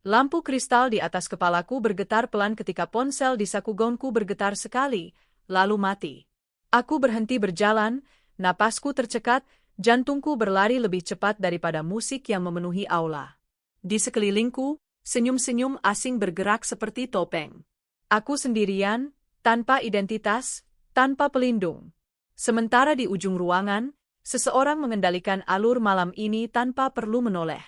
Lampu kristal di atas kepalaku bergetar pelan ketika ponsel di saku gaunku bergetar sekali, lalu mati. Aku berhenti berjalan, napasku tercekat, jantungku berlari lebih cepat daripada musik yang memenuhi aula. Di sekelilingku, senyum-senyum asing bergerak seperti topeng. Aku sendirian, tanpa identitas, tanpa pelindung. Sementara di ujung ruangan, seseorang mengendalikan alur malam ini tanpa perlu menoleh.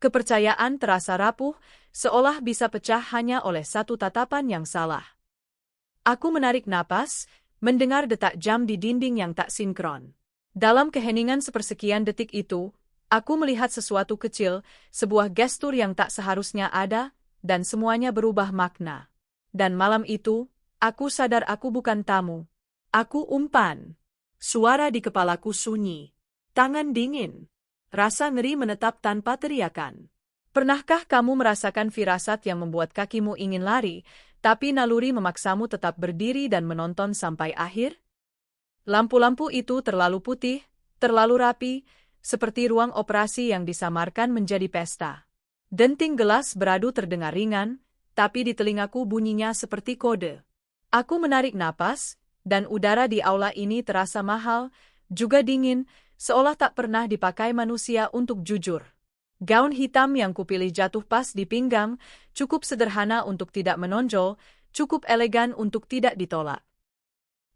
Kepercayaan terasa rapuh, seolah bisa pecah hanya oleh satu tatapan yang salah. Aku menarik napas, mendengar detak jam di dinding yang tak sinkron. Dalam keheningan sepersekian detik itu, aku melihat sesuatu kecil, sebuah gestur yang tak seharusnya ada, dan semuanya berubah makna. Dan malam itu, aku sadar aku bukan tamu. Aku umpan. Suara di kepalaku sunyi. Tangan dingin. Rasa ngeri menetap tanpa teriakan. Pernahkah kamu merasakan firasat yang membuat kakimu ingin lari, tapi naluri memaksamu tetap berdiri dan menonton sampai akhir? Lampu-lampu itu terlalu putih, terlalu rapi, seperti ruang operasi yang disamarkan menjadi pesta. Denting gelas beradu terdengar ringan, tapi di telingaku bunyinya seperti kode. Aku menarik napas, dan udara di aula ini terasa mahal, juga dingin, seolah tak pernah dipakai manusia untuk jujur. Gaun hitam yang kupilih jatuh pas di pinggang, cukup sederhana untuk tidak menonjol, cukup elegan untuk tidak ditolak.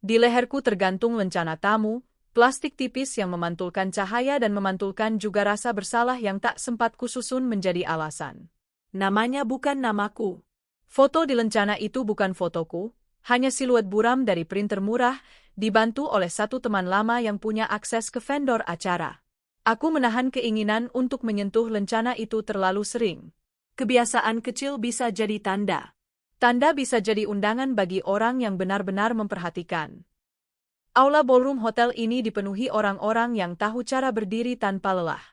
Di leherku tergantung lencana tamu, plastik tipis yang memantulkan cahaya dan memantulkan juga rasa bersalah yang tak sempat kususun menjadi alasan. Namanya bukan namaku. Foto di lencana itu bukan fotoku, hanya siluet buram dari printer murah, dibantu oleh satu teman lama yang punya akses ke vendor acara. Aku menahan keinginan untuk menyentuh lencana itu terlalu sering. Kebiasaan kecil bisa jadi tanda. Tanda bisa jadi undangan bagi orang yang benar-benar memperhatikan. Aula ballroom hotel ini dipenuhi orang-orang yang tahu cara berdiri tanpa lelah.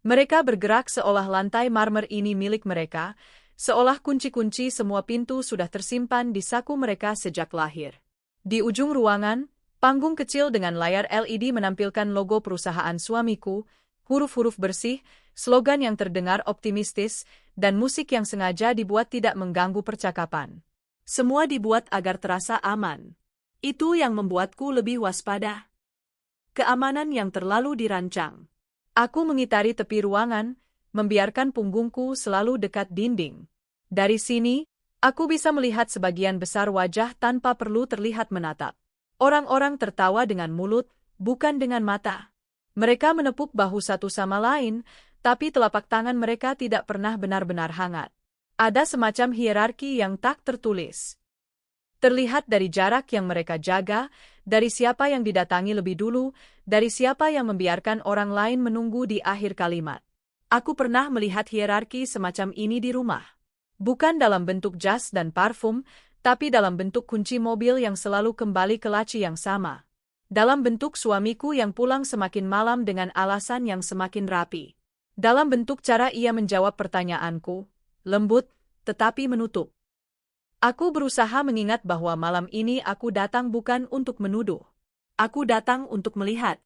Mereka bergerak seolah lantai marmer ini milik mereka, seolah kunci-kunci semua pintu sudah tersimpan di saku mereka sejak lahir. Di ujung ruangan, panggung kecil dengan layar LED menampilkan logo perusahaan suamiku, huruf-huruf bersih, slogan yang terdengar optimistis, dan musik yang sengaja dibuat tidak mengganggu percakapan. Semua dibuat agar terasa aman. Itu yang membuatku lebih waspada. Keamanan yang terlalu dirancang. Aku mengitari tepi ruangan, membiarkan punggungku selalu dekat dinding. Dari sini, aku bisa melihat sebagian besar wajah tanpa perlu terlihat menatap. Orang-orang tertawa dengan mulut, bukan dengan mata. Mereka menepuk bahu satu sama lain, tapi telapak tangan mereka tidak pernah benar-benar hangat. Ada semacam hierarki yang tak tertulis. Terlihat dari jarak yang mereka jaga, dari siapa yang didatangi lebih dulu, dari siapa yang membiarkan orang lain menunggu di akhir kalimat. Aku pernah melihat hierarki semacam ini di rumah. Bukan dalam bentuk jas dan parfum, tapi dalam bentuk kunci mobil yang selalu kembali ke laci yang sama. Dalam bentuk suamiku yang pulang semakin malam dengan alasan yang semakin rapi. Dalam bentuk cara ia menjawab pertanyaanku, lembut, tetapi menutup. Aku berusaha mengingat bahwa malam ini aku datang bukan untuk menuduh. Aku datang untuk melihat.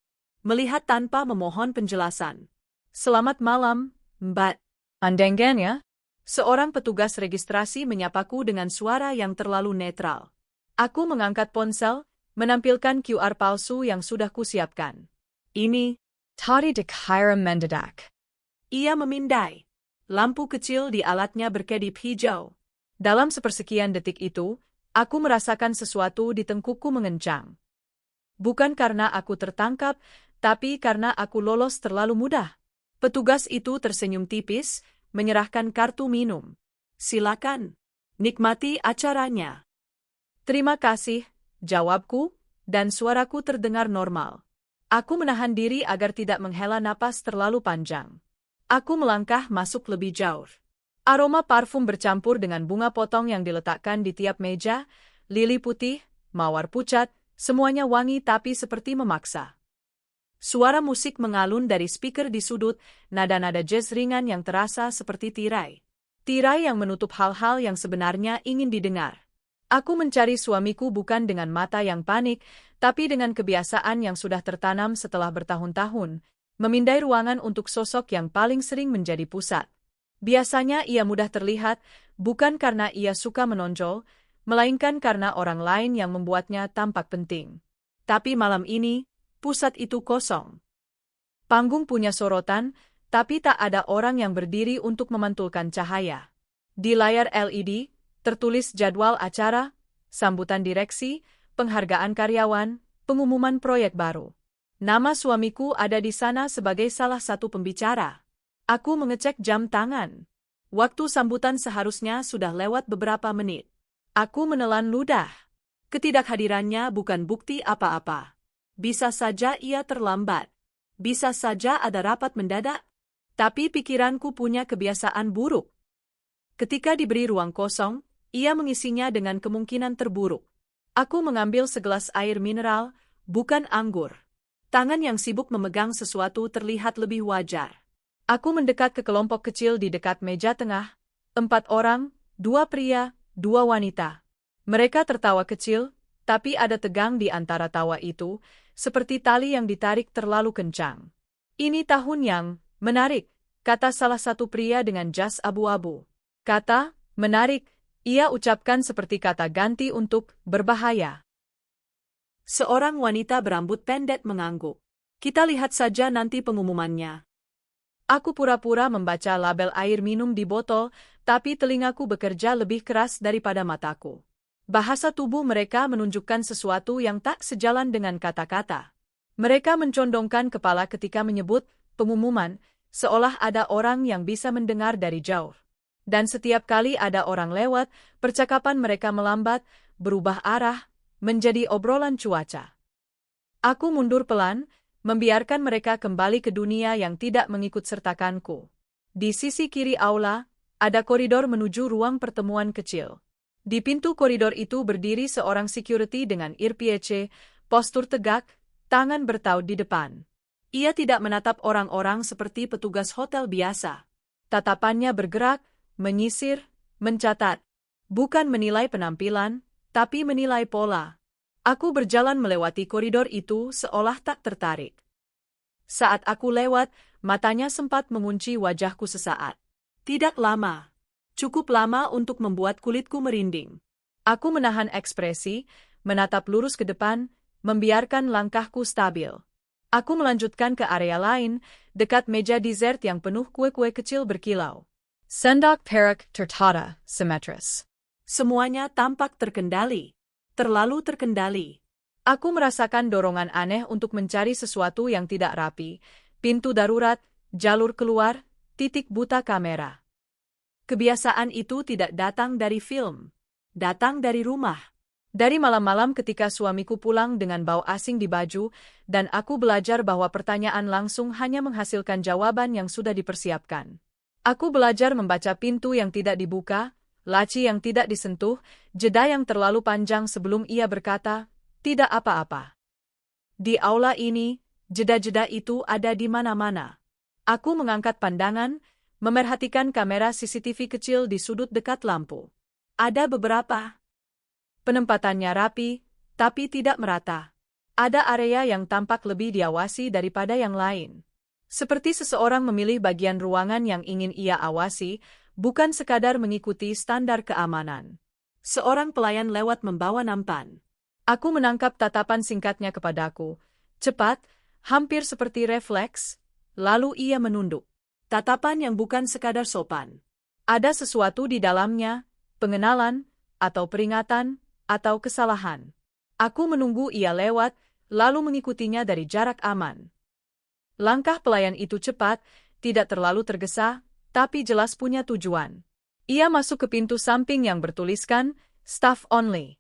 Melihat tanpa memohon penjelasan. Selamat malam, Mbak. Andenggen ya? Seorang petugas registrasi menyapaku dengan suara yang terlalu netral. Aku mengangkat ponsel, menampilkan QR palsu yang sudah kusiapkan. Ini, Tari Dekhiram Mendadak. Ia memindai. Lampu kecil di alatnya berkedip hijau. Dalam sepersekian detik itu, aku merasakan sesuatu di tengkukku mengencang. Bukan karena aku tertangkap, tapi karena aku lolos terlalu mudah. Petugas itu tersenyum tipis, menyerahkan kartu minum. Silakan, nikmati acaranya. Terima kasih, jawabku, dan suaraku terdengar normal. Aku menahan diri agar tidak menghela napas terlalu panjang. Aku melangkah masuk lebih jauh. Aroma parfum bercampur dengan bunga potong yang diletakkan di tiap meja, lili putih, mawar pucat, semuanya wangi tapi seperti memaksa. Suara musik mengalun dari speaker di sudut, nada-nada jazz ringan yang terasa seperti tirai. Tirai yang menutup hal-hal yang sebenarnya ingin didengar. Aku mencari suamiku bukan dengan mata yang panik, tapi dengan kebiasaan yang sudah tertanam setelah bertahun-tahun, memindai ruangan untuk sosok yang paling sering menjadi pusat. Biasanya ia mudah terlihat, bukan karena ia suka menonjol, melainkan karena orang lain yang membuatnya tampak penting. Tapi malam ini, pusat itu kosong. Panggung punya sorotan, tapi tak ada orang yang berdiri untuk memantulkan cahaya. Di layar LED, tertulis jadwal acara, sambutan direksi, penghargaan karyawan, pengumuman proyek baru. Nama suamiku ada di sana sebagai salah satu pembicara. Aku mengecek jam tangan. Waktu sambutan seharusnya sudah lewat beberapa menit. Aku menelan ludah. Ketidakhadirannya bukan bukti apa-apa. Bisa saja ia terlambat. Bisa saja ada rapat mendadak. Tapi pikiranku punya kebiasaan buruk. Ketika diberi ruang kosong, ia mengisinya dengan kemungkinan terburuk. Aku mengambil segelas air mineral, bukan anggur. Tangan yang sibuk memegang sesuatu terlihat lebih wajar. Aku mendekat ke kelompok kecil di dekat meja tengah, 4 orang, 2 pria, 2 wanita. Mereka tertawa kecil, tapi ada tegang di antara tawa itu, seperti tali yang ditarik terlalu kencang. Ini tahun yang menarik, kata salah satu pria dengan jas abu-abu. Kata, menarik, ia ucapkan seperti kata ganti untuk berbahaya. Seorang wanita berambut pendek mengangguk. Kita lihat saja nanti pengumumannya. Aku pura-pura membaca label air minum di botol, tapi telingaku bekerja lebih keras daripada mataku. Bahasa tubuh mereka menunjukkan sesuatu yang tak sejalan dengan kata-kata. Mereka mencondongkan kepala ketika menyebut pengumuman, seolah ada orang yang bisa mendengar dari jauh. Dan setiap kali ada orang lewat, percakapan mereka melambat, berubah arah, menjadi obrolan cuaca. Aku mundur pelan, membiarkan mereka kembali ke dunia yang tidak mengikut-sertakanku. Di sisi kiri aula, ada koridor menuju ruang pertemuan kecil. Di pintu koridor itu berdiri seorang security dengan earpiece, postur tegak, tangan bertaut di depan. Ia tidak menatap orang-orang seperti petugas hotel biasa. Tatapannya bergerak, menyisir, mencatat. Bukan menilai penampilan, tapi menilai pola. Aku berjalan melewati koridor itu seolah tak tertarik. Saat aku lewat, matanya sempat mengunci wajahku sesaat. Tidak lama. Cukup lama untuk membuat kulitku merinding. Aku menahan ekspresi, menatap lurus ke depan, membiarkan langkahku stabil. Aku melanjutkan ke area lain, dekat meja dessert yang penuh kue-kue kecil berkilau. Sendok perak tertata, simetris. Semuanya tampak terkendali. Terlalu terkendali. Aku merasakan dorongan aneh untuk mencari sesuatu yang tidak rapi, pintu darurat, jalur keluar, titik buta kamera. Kebiasaan itu tidak datang dari film. Datang dari rumah. Dari malam-malam ketika suamiku pulang dengan bau asing di baju, dan aku belajar bahwa pertanyaan langsung hanya menghasilkan jawaban yang sudah dipersiapkan. Aku belajar membaca pintu yang tidak dibuka, laci yang tidak disentuh, jeda yang terlalu panjang sebelum ia berkata, tidak apa-apa. Di aula ini, jeda-jeda itu ada di mana-mana. Aku mengangkat pandangan, memerhatikan kamera CCTV kecil di sudut dekat lampu. Ada beberapa. Penempatannya rapi, tapi tidak merata. Ada area yang tampak lebih diawasi daripada yang lain. Seperti seseorang memilih bagian ruangan yang ingin ia awasi, bukan sekadar mengikuti standar keamanan. Seorang pelayan lewat membawa nampan. Aku menangkap tatapan singkatnya kepadaku. Cepat, hampir seperti refleks, lalu ia menunduk. Tatapan yang bukan sekadar sopan. Ada sesuatu di dalamnya, pengenalan, atau peringatan, atau kesalahan. Aku menunggu ia lewat, lalu mengikutinya dari jarak aman. Langkah pelayan itu cepat, tidak terlalu tergesa, tapi jelas punya tujuan. Ia masuk ke pintu samping yang bertuliskan, staff only.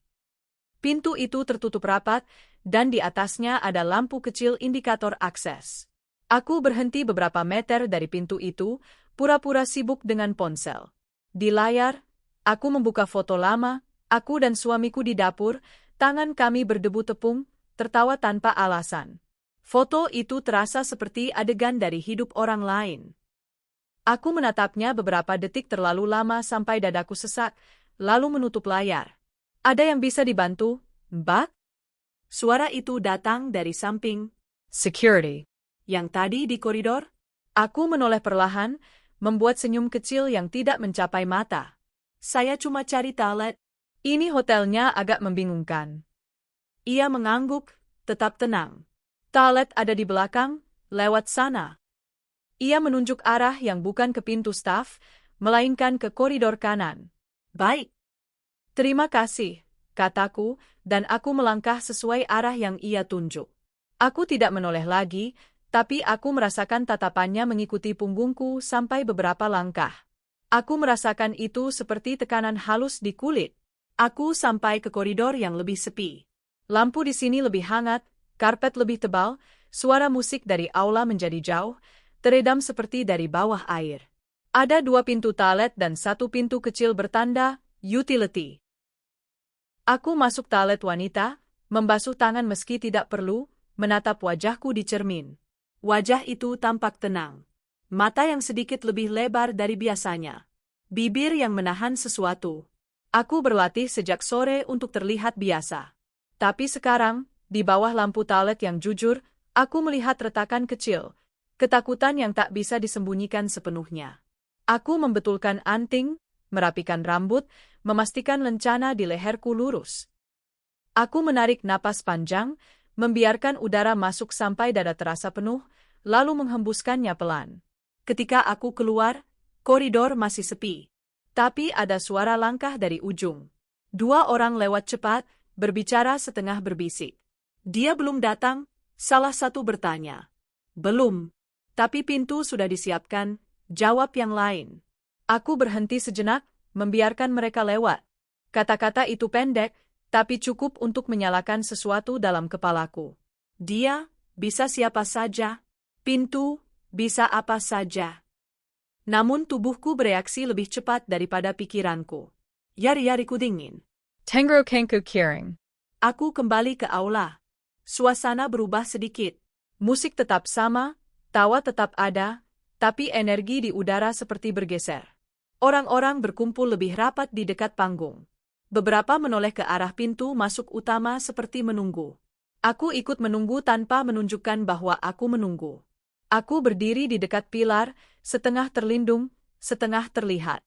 Pintu itu tertutup rapat, dan di atasnya ada lampu kecil indikator akses. Aku berhenti beberapa meter dari pintu itu, pura-pura sibuk dengan ponsel. Di layar, aku membuka foto lama, aku dan suamiku di dapur, tangan kami berdebu tepung, tertawa tanpa alasan. Foto itu terasa seperti adegan dari hidup orang lain. Aku menatapnya beberapa detik terlalu lama sampai dadaku sesak, lalu menutup layar. Ada yang bisa dibantu, Mbak? Suara itu datang dari samping security. Yang tadi di koridor? Aku menoleh perlahan, membuat senyum kecil yang tidak mencapai mata. Saya cuma cari toilet. Ini hotelnya agak membingungkan. Ia mengangguk, tetap tenang. Toilet ada di belakang, lewat sana. Ia menunjuk arah yang bukan ke pintu staf, melainkan ke koridor kanan. Baik. Terima kasih, kataku, dan aku melangkah sesuai arah yang ia tunjuk. Aku tidak menoleh lagi, tapi aku merasakan tatapannya mengikuti punggungku sampai beberapa langkah. Aku merasakan itu seperti tekanan halus di kulit. Aku sampai ke koridor yang lebih sepi. Lampu di sini lebih hangat, karpet lebih tebal, suara musik dari aula menjadi jauh, teredam seperti dari bawah air. Ada 2 pintu toilet dan 1 pintu kecil bertanda, utility. Aku masuk toilet wanita, membasuh tangan meski tidak perlu, menatap wajahku di cermin. Wajah itu tampak tenang. Mata yang sedikit lebih lebar dari biasanya. Bibir yang menahan sesuatu. Aku berlatih sejak sore untuk terlihat biasa. Tapi sekarang, di bawah lampu toilet yang jujur, aku melihat retakan kecil, ketakutan yang tak bisa disembunyikan sepenuhnya. Aku membetulkan anting, merapikan rambut, memastikan lencana di leherku lurus. Aku menarik napas panjang, membiarkan udara masuk sampai dada terasa penuh, lalu menghembuskannya pelan. Ketika aku keluar, koridor masih sepi. Tapi ada suara langkah dari ujung. 2 orang lewat cepat, berbicara setengah berbisik. Dia belum datang, salah satu bertanya. Belum. Tapi pintu sudah disiapkan, jawab yang lain. Aku berhenti sejenak, membiarkan mereka lewat. Kata-kata itu pendek, tapi cukup untuk menyalakan sesuatu dalam kepalaku. Dia, bisa siapa saja. Pintu, bisa apa saja. Namun tubuhku bereaksi lebih cepat daripada pikiranku. Yari-yariku dingin. Tengro Kenku Kiring. Aku kembali ke aula. Suasana berubah sedikit. Musik tetap sama, tawa tetap ada, tapi energi di udara seperti bergeser. Orang-orang berkumpul lebih rapat di dekat panggung. Beberapa menoleh ke arah pintu masuk utama seperti menunggu. Aku ikut menunggu tanpa menunjukkan bahwa aku menunggu. Aku berdiri di dekat pilar, setengah terlindung, setengah terlihat.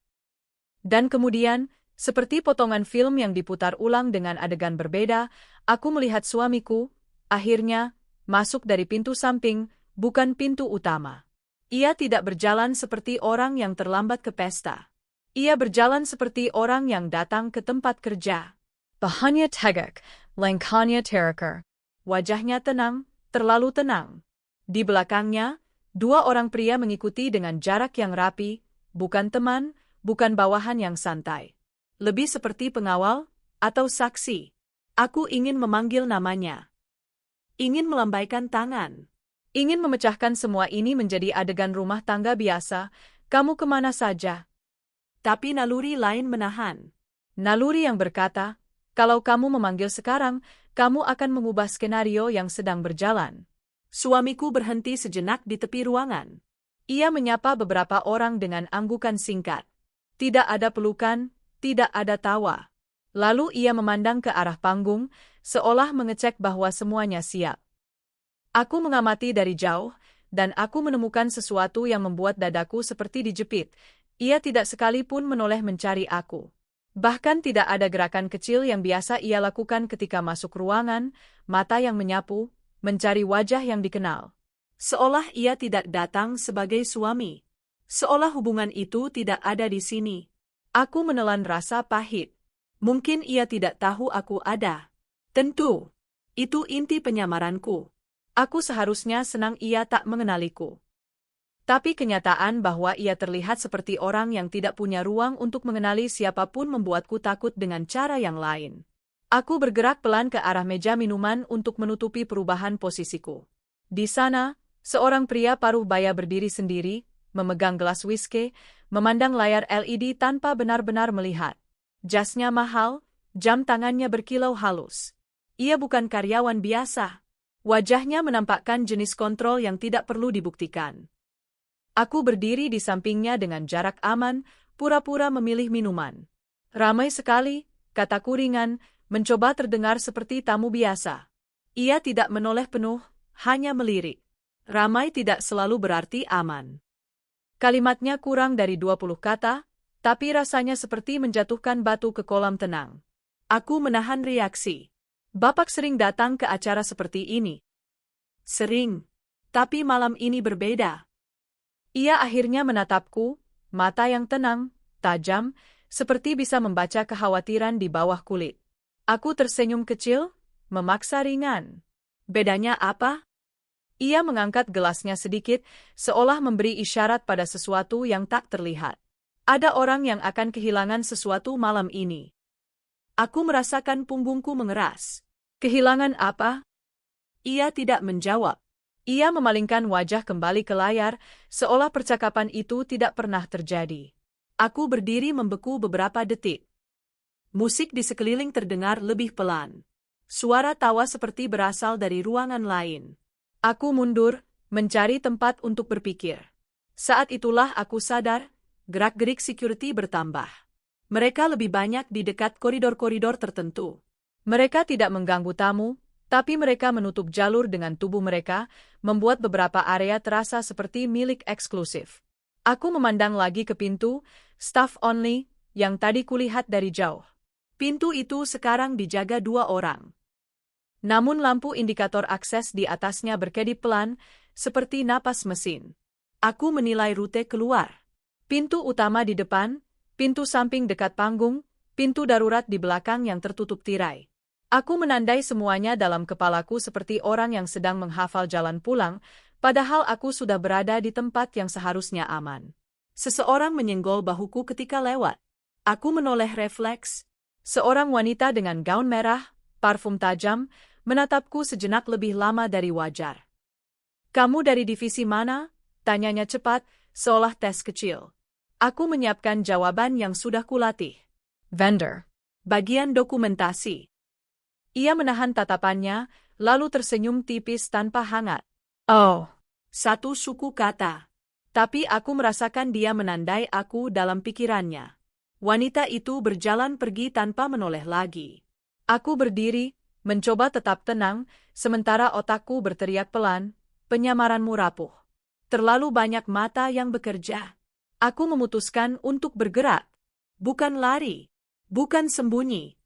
Dan kemudian, seperti potongan film yang diputar ulang dengan adegan berbeda, aku melihat suamiku, akhirnya, masuk dari pintu samping, bukan pintu utama. Ia tidak berjalan seperti orang yang terlambat ke pesta. Ia berjalan seperti orang yang datang ke tempat kerja. Bahannya tegak, langkahnya terakur. Wajahnya tenang, terlalu tenang. Di belakangnya, 2 orang pria mengikuti dengan jarak yang rapi, bukan teman, bukan bawahan yang santai. Lebih seperti pengawal, atau saksi. Aku ingin memanggil namanya. Ingin melambaikan tangan. Ingin memecahkan semua ini menjadi adegan rumah tangga biasa, kamu kemana saja. Tapi naluri lain menahan. Naluri yang berkata, kalau kamu memanggil sekarang, kamu akan mengubah skenario yang sedang berjalan. Suamiku berhenti sejenak di tepi ruangan. Ia menyapa beberapa orang dengan anggukan singkat. Tidak ada pelukan, tidak ada tawa. Lalu ia memandang ke arah panggung, seolah mengecek bahwa semuanya siap. Aku mengamati dari jauh, dan aku menemukan sesuatu yang membuat dadaku seperti dijepit. Ia tidak sekalipun menoleh mencari aku. Bahkan tidak ada gerakan kecil yang biasa ia lakukan ketika masuk ruangan, mata yang menyapu, mencari wajah yang dikenal. Seolah ia tidak datang sebagai suami. Seolah hubungan itu tidak ada di sini. Aku menelan rasa pahit. Mungkin ia tidak tahu aku ada. Tentu. Itu inti penyamaranku. Aku seharusnya senang ia tak mengenaliku. Tapi kenyataan bahwa ia terlihat seperti orang yang tidak punya ruang untuk mengenali siapapun membuatku takut dengan cara yang lain. Aku bergerak pelan ke arah meja minuman untuk menutupi perubahan posisiku. Di sana, seorang pria paruh baya berdiri sendiri, memegang gelas whisky, memandang layar LED tanpa benar-benar melihat. Jasnya mahal, jam tangannya berkilau halus. Ia bukan karyawan biasa. Wajahnya menampakkan jenis kontrol yang tidak perlu dibuktikan. Aku berdiri di sampingnya dengan jarak aman, pura-pura memilih minuman. Ramai sekali, kataku ringan, mencoba terdengar seperti tamu biasa. Ia tidak menoleh penuh, hanya melirik. Ramai tidak selalu berarti aman. Kalimatnya kurang dari 20 kata, tapi rasanya seperti menjatuhkan batu ke kolam tenang. Aku menahan reaksi. Bapak sering datang ke acara seperti ini. Sering. Tapi malam ini berbeda. Ia akhirnya menatapku, mata yang tenang, tajam, seperti bisa membaca kekhawatiran di bawah kulit. Aku tersenyum kecil, memaksa ringan. Bedanya apa? Ia mengangkat gelasnya sedikit, seolah memberi isyarat pada sesuatu yang tak terlihat. Ada orang yang akan kehilangan sesuatu malam ini. Aku merasakan punggungku mengeras. Kehilangan apa? Ia tidak menjawab. Ia memalingkan wajah kembali ke layar, seolah percakapan itu tidak pernah terjadi. Aku berdiri membeku beberapa detik. Musik di sekeliling terdengar lebih pelan. Suara tawa seperti berasal dari ruangan lain. Aku mundur, mencari tempat untuk berpikir. Saat itulah aku sadar, gerak-gerik security bertambah. Mereka lebih banyak di dekat koridor-koridor tertentu. Mereka tidak mengganggu tamu, tapi mereka menutup jalur dengan tubuh mereka, membuat beberapa area terasa seperti milik eksklusif. Aku memandang lagi ke pintu, staff only, yang tadi kulihat dari jauh. Pintu itu sekarang dijaga 2 orang. Namun lampu indikator akses di atasnya berkedip pelan, seperti napas mesin. Aku menilai rute keluar. Pintu utama di depan, pintu samping dekat panggung, pintu darurat di belakang yang tertutup tirai. Aku menandai semuanya dalam kepalaku seperti orang yang sedang menghafal jalan pulang, padahal aku sudah berada di tempat yang seharusnya aman. Seseorang menyenggol bahuku ketika lewat. Aku menoleh refleks. Seorang wanita dengan gaun merah, parfum tajam, menatapku sejenak lebih lama dari wajar. "Kamu dari divisi mana?" tanyanya cepat, seolah tes kecil. Aku menyiapkan jawaban yang sudah kulatih. "Vendor. Bagian dokumentasi." Ia menahan tatapannya, lalu tersenyum tipis tanpa hangat. "Oh, satu suku kata." Tapi aku merasakan dia menandai aku dalam pikirannya. Wanita itu berjalan pergi tanpa menoleh lagi. Aku berdiri, mencoba tetap tenang, sementara otakku berteriak pelan, "Penyamaranmu rapuh. Terlalu banyak mata yang bekerja." Aku memutuskan untuk bergerak. Bukan lari. Bukan sembunyi.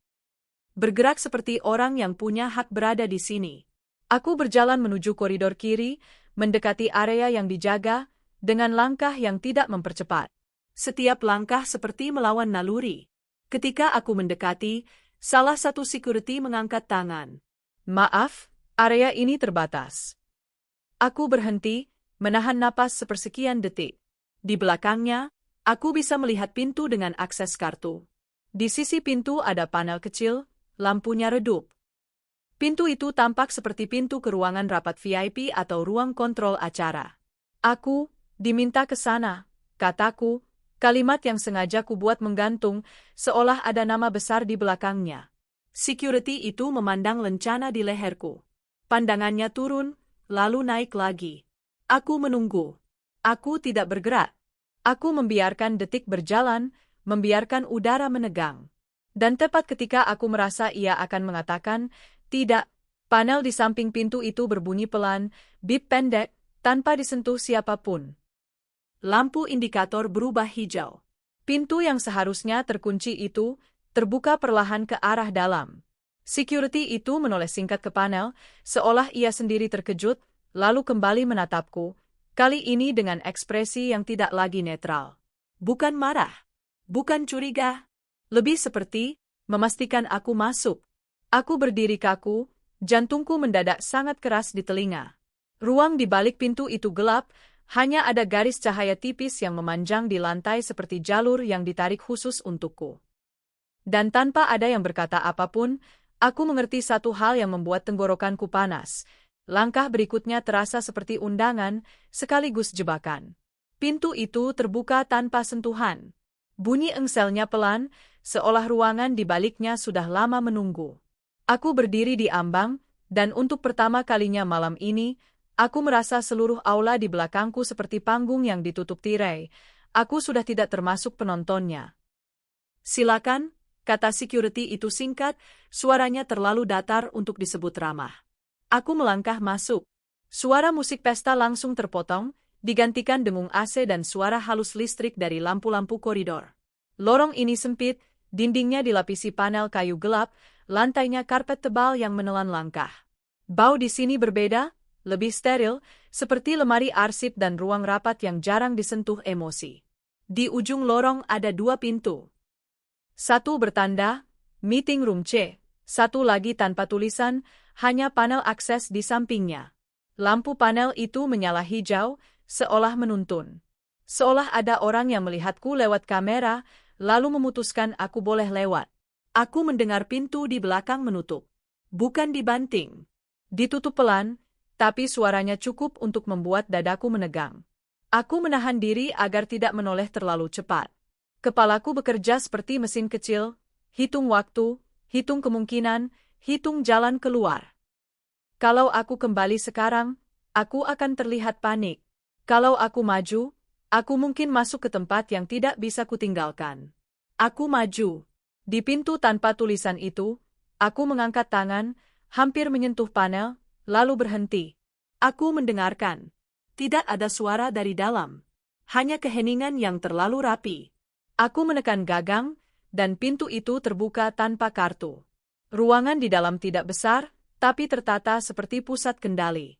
Bergerak seperti orang yang punya hak berada di sini. Aku berjalan menuju koridor kiri, mendekati area yang dijaga, dengan langkah yang tidak mempercepat. Setiap langkah seperti melawan naluri. Ketika aku mendekati, salah satu security mengangkat tangan. "Maaf, area ini terbatas." Aku berhenti, menahan napas sepersekian detik. Di belakangnya, aku bisa melihat pintu dengan akses kartu. Di sisi pintu ada panel kecil, lampunya redup. Pintu itu tampak seperti pintu ke ruangan rapat VIP atau ruang kontrol acara. "Aku diminta ke sana," kataku, kalimat yang sengaja kubuat menggantung, seolah ada nama besar di belakangnya. Security itu memandang lencana di leherku. Pandangannya turun, lalu naik lagi. Aku menunggu. Aku tidak bergerak. Aku membiarkan detik berjalan, membiarkan udara menegang. Dan tepat ketika aku merasa ia akan mengatakan, "Tidak," panel di samping pintu itu berbunyi pelan, bip pendek, tanpa disentuh siapapun. Lampu indikator berubah hijau. Pintu yang seharusnya terkunci itu terbuka perlahan ke arah dalam. Security itu menoleh singkat ke panel, seolah ia sendiri terkejut, lalu kembali menatapku, kali ini dengan ekspresi yang tidak lagi netral. Bukan marah, bukan curiga, lebih seperti memastikan aku masuk. Aku berdiri kaku, jantungku mendadak sangat keras di telinga. Ruang di balik pintu itu gelap, hanya ada garis cahaya tipis yang memanjang di lantai seperti jalur yang ditarik khusus untukku. Dan tanpa ada yang berkata apapun, aku mengerti satu hal yang membuat tenggorokanku panas. Langkah berikutnya terasa seperti undangan, sekaligus jebakan. Pintu itu terbuka tanpa sentuhan. Bunyi engselnya pelan, seolah ruangan di baliknya sudah lama menunggu. Aku berdiri di ambang, dan untuk pertama kalinya malam ini, aku merasa seluruh aula di belakangku seperti panggung yang ditutup tirai. Aku sudah tidak termasuk penontonnya. "Silakan," kata security itu singkat, suaranya terlalu datar untuk disebut ramah. Aku melangkah masuk. Suara musik pesta langsung terpotong, digantikan dengung AC dan suara halus listrik dari lampu-lampu koridor. Lorong ini sempit, dindingnya dilapisi panel kayu gelap, lantainya karpet tebal yang menelan langkah. Bau di sini berbeda, lebih steril, seperti lemari arsip dan ruang rapat yang jarang disentuh emosi. Di ujung lorong ada 2 pintu. Satu bertanda, Meeting Room C, satu lagi tanpa tulisan, hanya panel akses di sampingnya. Lampu panel itu menyala hijau, seolah menuntun. Seolah ada orang yang melihatku lewat kamera, lalu memutuskan aku boleh lewat. Aku mendengar pintu di belakang menutup. Bukan dibanting. Ditutup pelan, tapi suaranya cukup untuk membuat dadaku menegang. Aku menahan diri agar tidak menoleh terlalu cepat. Kepalaku bekerja seperti mesin kecil, hitung waktu, hitung kemungkinan, hitung jalan keluar. Kalau aku kembali sekarang, aku akan terlihat panik. Kalau aku maju, aku mungkin masuk ke tempat yang tidak bisa kutinggalkan. Aku maju. Di pintu tanpa tulisan itu, aku mengangkat tangan, hampir menyentuh panel, lalu berhenti. Aku mendengarkan. Tidak ada suara dari dalam. Hanya keheningan yang terlalu rapi. Aku menekan gagang, dan pintu itu terbuka tanpa kartu. Ruangan di dalam tidak besar, tapi tertata seperti pusat kendali.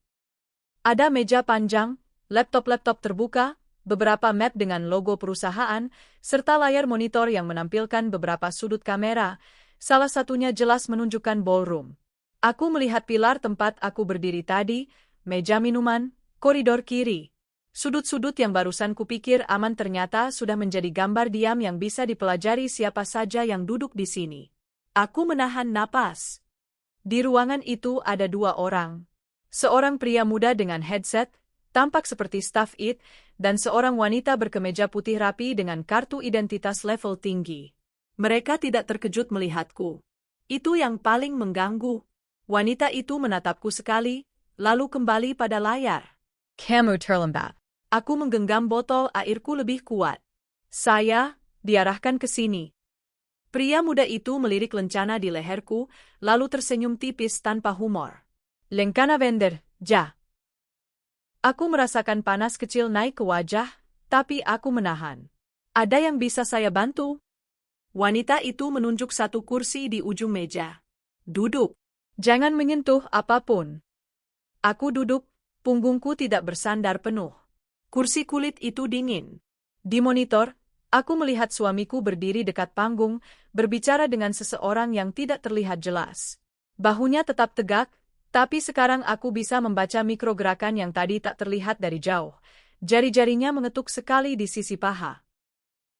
Ada meja panjang, laptop-laptop terbuka, beberapa map dengan logo perusahaan, serta layar monitor yang menampilkan beberapa sudut kamera, salah satunya jelas menunjukkan ballroom. Aku melihat pilar tempat aku berdiri tadi, meja minuman, koridor kiri. Sudut-sudut yang barusan kupikir aman ternyata sudah menjadi gambar diam yang bisa dipelajari siapa saja yang duduk di sini. Aku menahan napas. Di ruangan itu ada 2 orang. Seorang pria muda dengan headset, tampak seperti staff IT, dan seorang wanita berkemeja putih rapi dengan kartu identitas level tinggi. Mereka tidak terkejut melihatku. Itu yang paling mengganggu. Wanita itu menatapku sekali, lalu kembali pada layar. Kamu terlambat. Aku menggenggam botol airku lebih kuat. Saya, diarahkan ke sini. Pria muda itu melirik lencana di leherku, lalu tersenyum tipis tanpa humor. Lencana vender, ja. Aku merasakan panas kecil naik ke wajah, tapi aku menahan. Ada yang bisa saya bantu? Wanita itu menunjuk satu kursi di ujung meja. Duduk. Jangan menyentuh apapun. Aku duduk, punggungku tidak bersandar penuh. Kursi kulit itu dingin. Di monitor, aku melihat suamiku berdiri dekat panggung, berbicara dengan seseorang yang tidak terlihat jelas. Bahunya tetap tegak, tapi sekarang aku bisa membaca mikrogerakan yang tadi tak terlihat dari jauh. Jari-jarinya mengetuk sekali di sisi paha.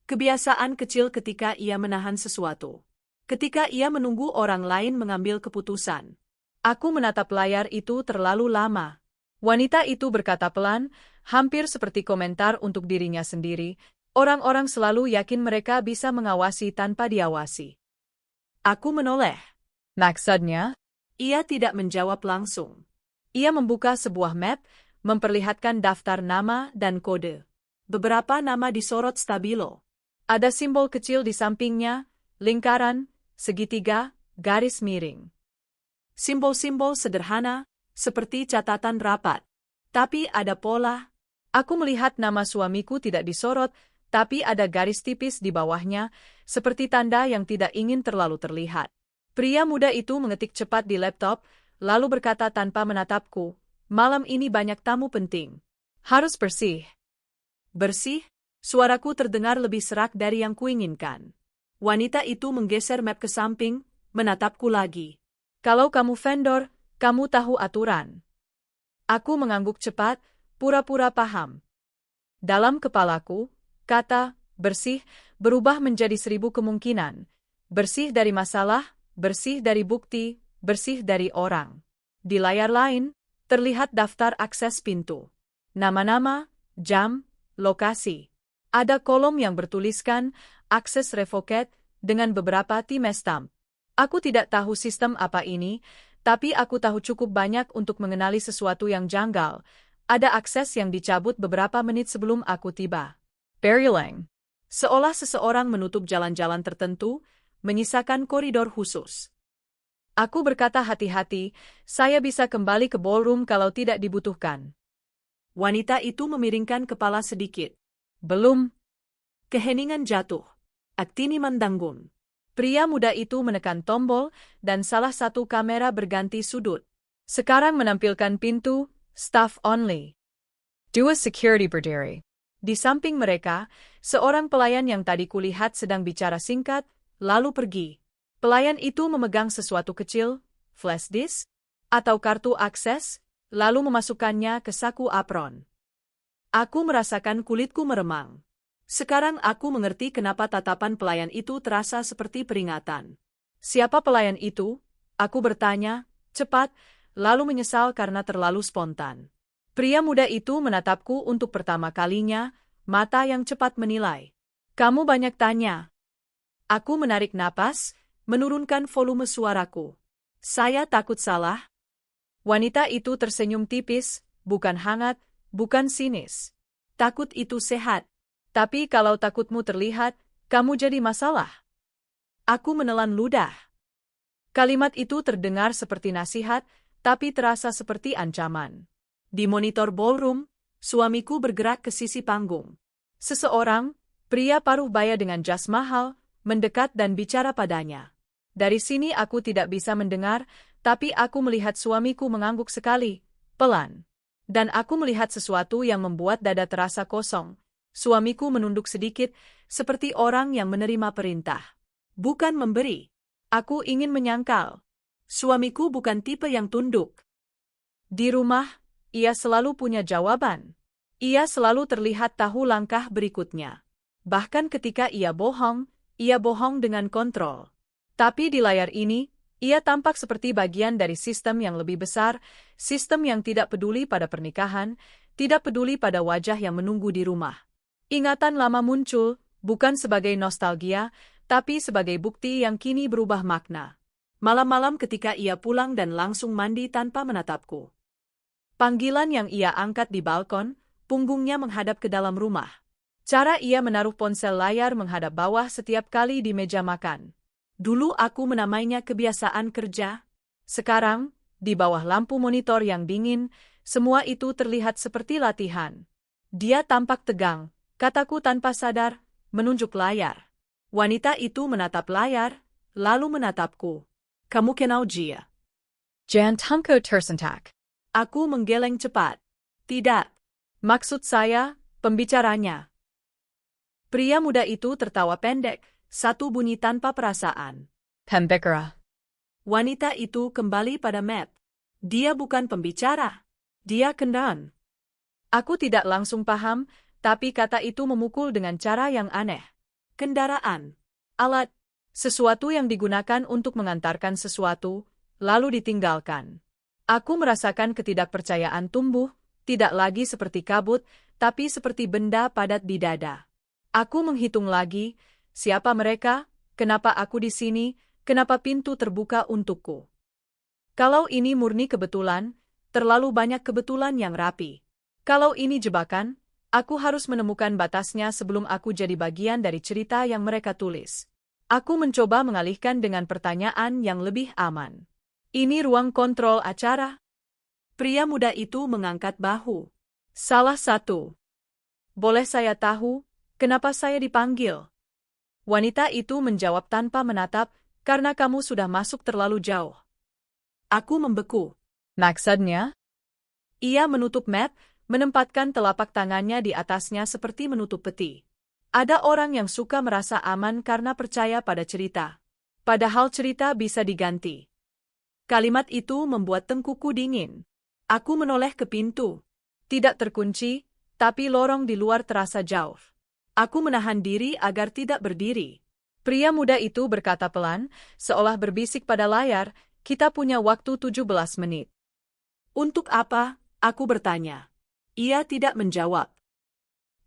Kebiasaan kecil ketika ia menahan sesuatu. Ketika ia menunggu orang lain mengambil keputusan. Aku menatap layar itu terlalu lama. Wanita itu berkata pelan, hampir seperti komentar untuk dirinya sendiri, orang-orang selalu yakin mereka bisa mengawasi tanpa diawasi. Aku menoleh. Maksudnya? Ia tidak menjawab langsung. Ia membuka sebuah map, memperlihatkan daftar nama dan kode. Beberapa nama disorot stabilo. Ada simbol kecil di sampingnya, lingkaran, segitiga, garis miring. Simbol-simbol sederhana, seperti catatan rapat. Tapi ada pola. Aku melihat nama suamiku tidak disorot, tapi ada garis tipis di bawahnya, seperti tanda yang tidak ingin terlalu terlihat. Pria muda itu mengetik cepat di laptop, lalu berkata tanpa menatapku, "Malam ini banyak tamu penting. Harus bersih." Bersih? Suaraku terdengar lebih serak dari yang kuinginkan. Wanita itu menggeser map ke samping, menatapku lagi. "Kalau kamu vendor, kamu tahu aturan." Aku mengangguk cepat, pura-pura paham. Dalam kepalaku, kata bersih berubah menjadi 1000 kemungkinan. Bersih dari masalah, bersih dari bukti, bersih dari orang. Di layar lain, terlihat daftar akses pintu. Nama-nama, jam, lokasi. Ada kolom yang bertuliskan akses revoked dengan beberapa timestamp. Aku tidak tahu sistem apa ini, tapi aku tahu cukup banyak untuk mengenali sesuatu yang janggal. Ada akses yang dicabut beberapa menit sebelum aku tiba. Berjuang. Seolah seseorang menutup jalan-jalan tertentu, menyisakan koridor khusus. Aku berkata hati-hati, saya bisa kembali ke ballroom kalau tidak dibutuhkan. Wanita itu memiringkan kepala sedikit. Belum. Keheningan jatuh. Aktini mendanggung. Pria muda itu menekan tombol, dan salah satu kamera berganti sudut. Sekarang menampilkan pintu, staff only. Dua security berdiri. Di samping mereka, seorang pelayan yang tadi kulihat sedang bicara singkat, lalu pergi. Pelayan itu memegang sesuatu kecil, flash disk, atau kartu akses, lalu memasukkannya ke saku apron. Aku merasakan kulitku meremang. Sekarang aku mengerti kenapa tatapan pelayan itu terasa seperti peringatan. Siapa pelayan itu? Aku bertanya, cepat, lalu menyesal karena terlalu spontan. Pria muda itu menatapku untuk pertama kalinya, mata yang cepat menilai. Kamu banyak tanya. Aku menarik napas, menurunkan volume suaraku. Saya takut salah. Wanita itu tersenyum tipis, bukan hangat, bukan sinis. Takut itu sehat. Tapi kalau takutmu terlihat, kamu jadi masalah. Aku menelan ludah. Kalimat itu terdengar seperti nasihat, tapi terasa seperti ancaman. Di monitor ballroom, suamiku bergerak ke sisi panggung. Seseorang, pria paruh baya dengan jas mahal, mendekat dan bicara padanya. Dari sini aku tidak bisa mendengar, tapi aku melihat suamiku mengangguk sekali, pelan. Dan aku melihat sesuatu yang membuat dada terasa kosong. Suamiku menunduk sedikit, seperti orang yang menerima perintah. Bukan memberi. Aku ingin menyangkal. Suamiku bukan tipe yang tunduk. Di rumah, ia selalu punya jawaban. Ia selalu terlihat tahu langkah berikutnya. Bahkan ketika ia bohong dengan kontrol. Tapi di layar ini, ia tampak seperti bagian dari sistem yang lebih besar, sistem yang tidak peduli pada pernikahan, tidak peduli pada wajah yang menunggu di rumah. Ingatan lama muncul, bukan sebagai nostalgia, tapi sebagai bukti yang kini berubah makna. Malam-malam ketika ia pulang dan langsung mandi tanpa menatapku. Panggilan yang ia angkat di balkon, punggungnya menghadap ke dalam rumah. Cara ia menaruh ponsel layar menghadap bawah setiap kali di meja makan. Dulu aku menamainya kebiasaan kerja. Sekarang, di bawah lampu monitor yang dingin, semua itu terlihat seperti latihan. Dia tampak tegang. Kataku tanpa sadar, menunjuk layar. Wanita itu menatap layar, lalu menatapku. Kamu kenal dia? Jantanku tersentak. Aku menggeleng cepat. Tidak. Maksud saya, pembicaranya. Pria muda itu tertawa pendek, satu bunyi tanpa perasaan. Pembicara. Wanita itu kembali pada Matt. Dia bukan pembicara. Dia kendaraan. Aku tidak langsung paham, tapi kata itu memukul dengan cara yang aneh. Kendaraan. Alat. Sesuatu yang digunakan untuk mengantarkan sesuatu, lalu ditinggalkan. Aku merasakan ketidakpercayaan tumbuh, tidak lagi seperti kabut, tapi seperti benda padat di dada. Aku menghitung lagi, siapa mereka, kenapa aku di sini, kenapa pintu terbuka untukku. Kalau ini murni kebetulan, terlalu banyak kebetulan yang rapi. Kalau ini jebakan, aku harus menemukan batasnya sebelum aku jadi bagian dari cerita yang mereka tulis. Aku mencoba mengalihkan dengan pertanyaan yang lebih aman. Ini ruang kontrol acara? Pria muda itu mengangkat bahu. Salah satu. Boleh saya tahu, kenapa saya dipanggil? Wanita itu menjawab tanpa menatap, karena kamu sudah masuk terlalu jauh. Aku membeku. Maksudnya? Ia menutup Matt, menempatkan telapak tangannya di atasnya seperti menutup peti. Ada orang yang suka merasa aman karena percaya pada cerita. Padahal cerita bisa diganti. Kalimat itu membuat tengkuku dingin. Aku menoleh ke pintu. Tidak terkunci, tapi lorong di luar terasa jauh. Aku menahan diri agar tidak berdiri. Pria muda itu berkata pelan, seolah berbisik pada layar, kita punya waktu 17 menit. Untuk apa? Aku bertanya. Ia tidak menjawab.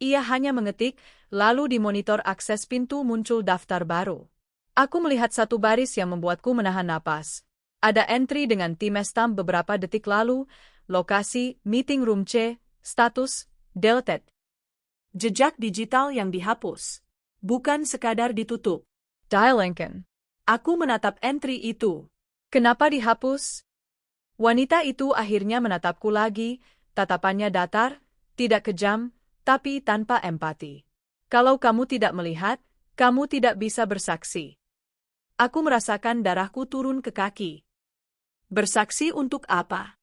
Ia hanya mengetik, lalu di monitor akses pintu muncul daftar baru. Aku melihat satu baris yang membuatku menahan napas. Ada entry dengan timestamp beberapa detik lalu, lokasi, meeting room C, status, deleted. Jejak digital yang dihapus. Bukan sekadar ditutup. Dial Lincoln. Aku menatap entry itu. Kenapa dihapus? Wanita itu akhirnya menatapku lagi, tatapannya datar, Tidak kejam, tapi tanpa empati. Kalau kamu tidak melihat, kamu tidak bisa bersaksi. Aku merasakan darahku turun ke kaki. Bersaksi untuk apa?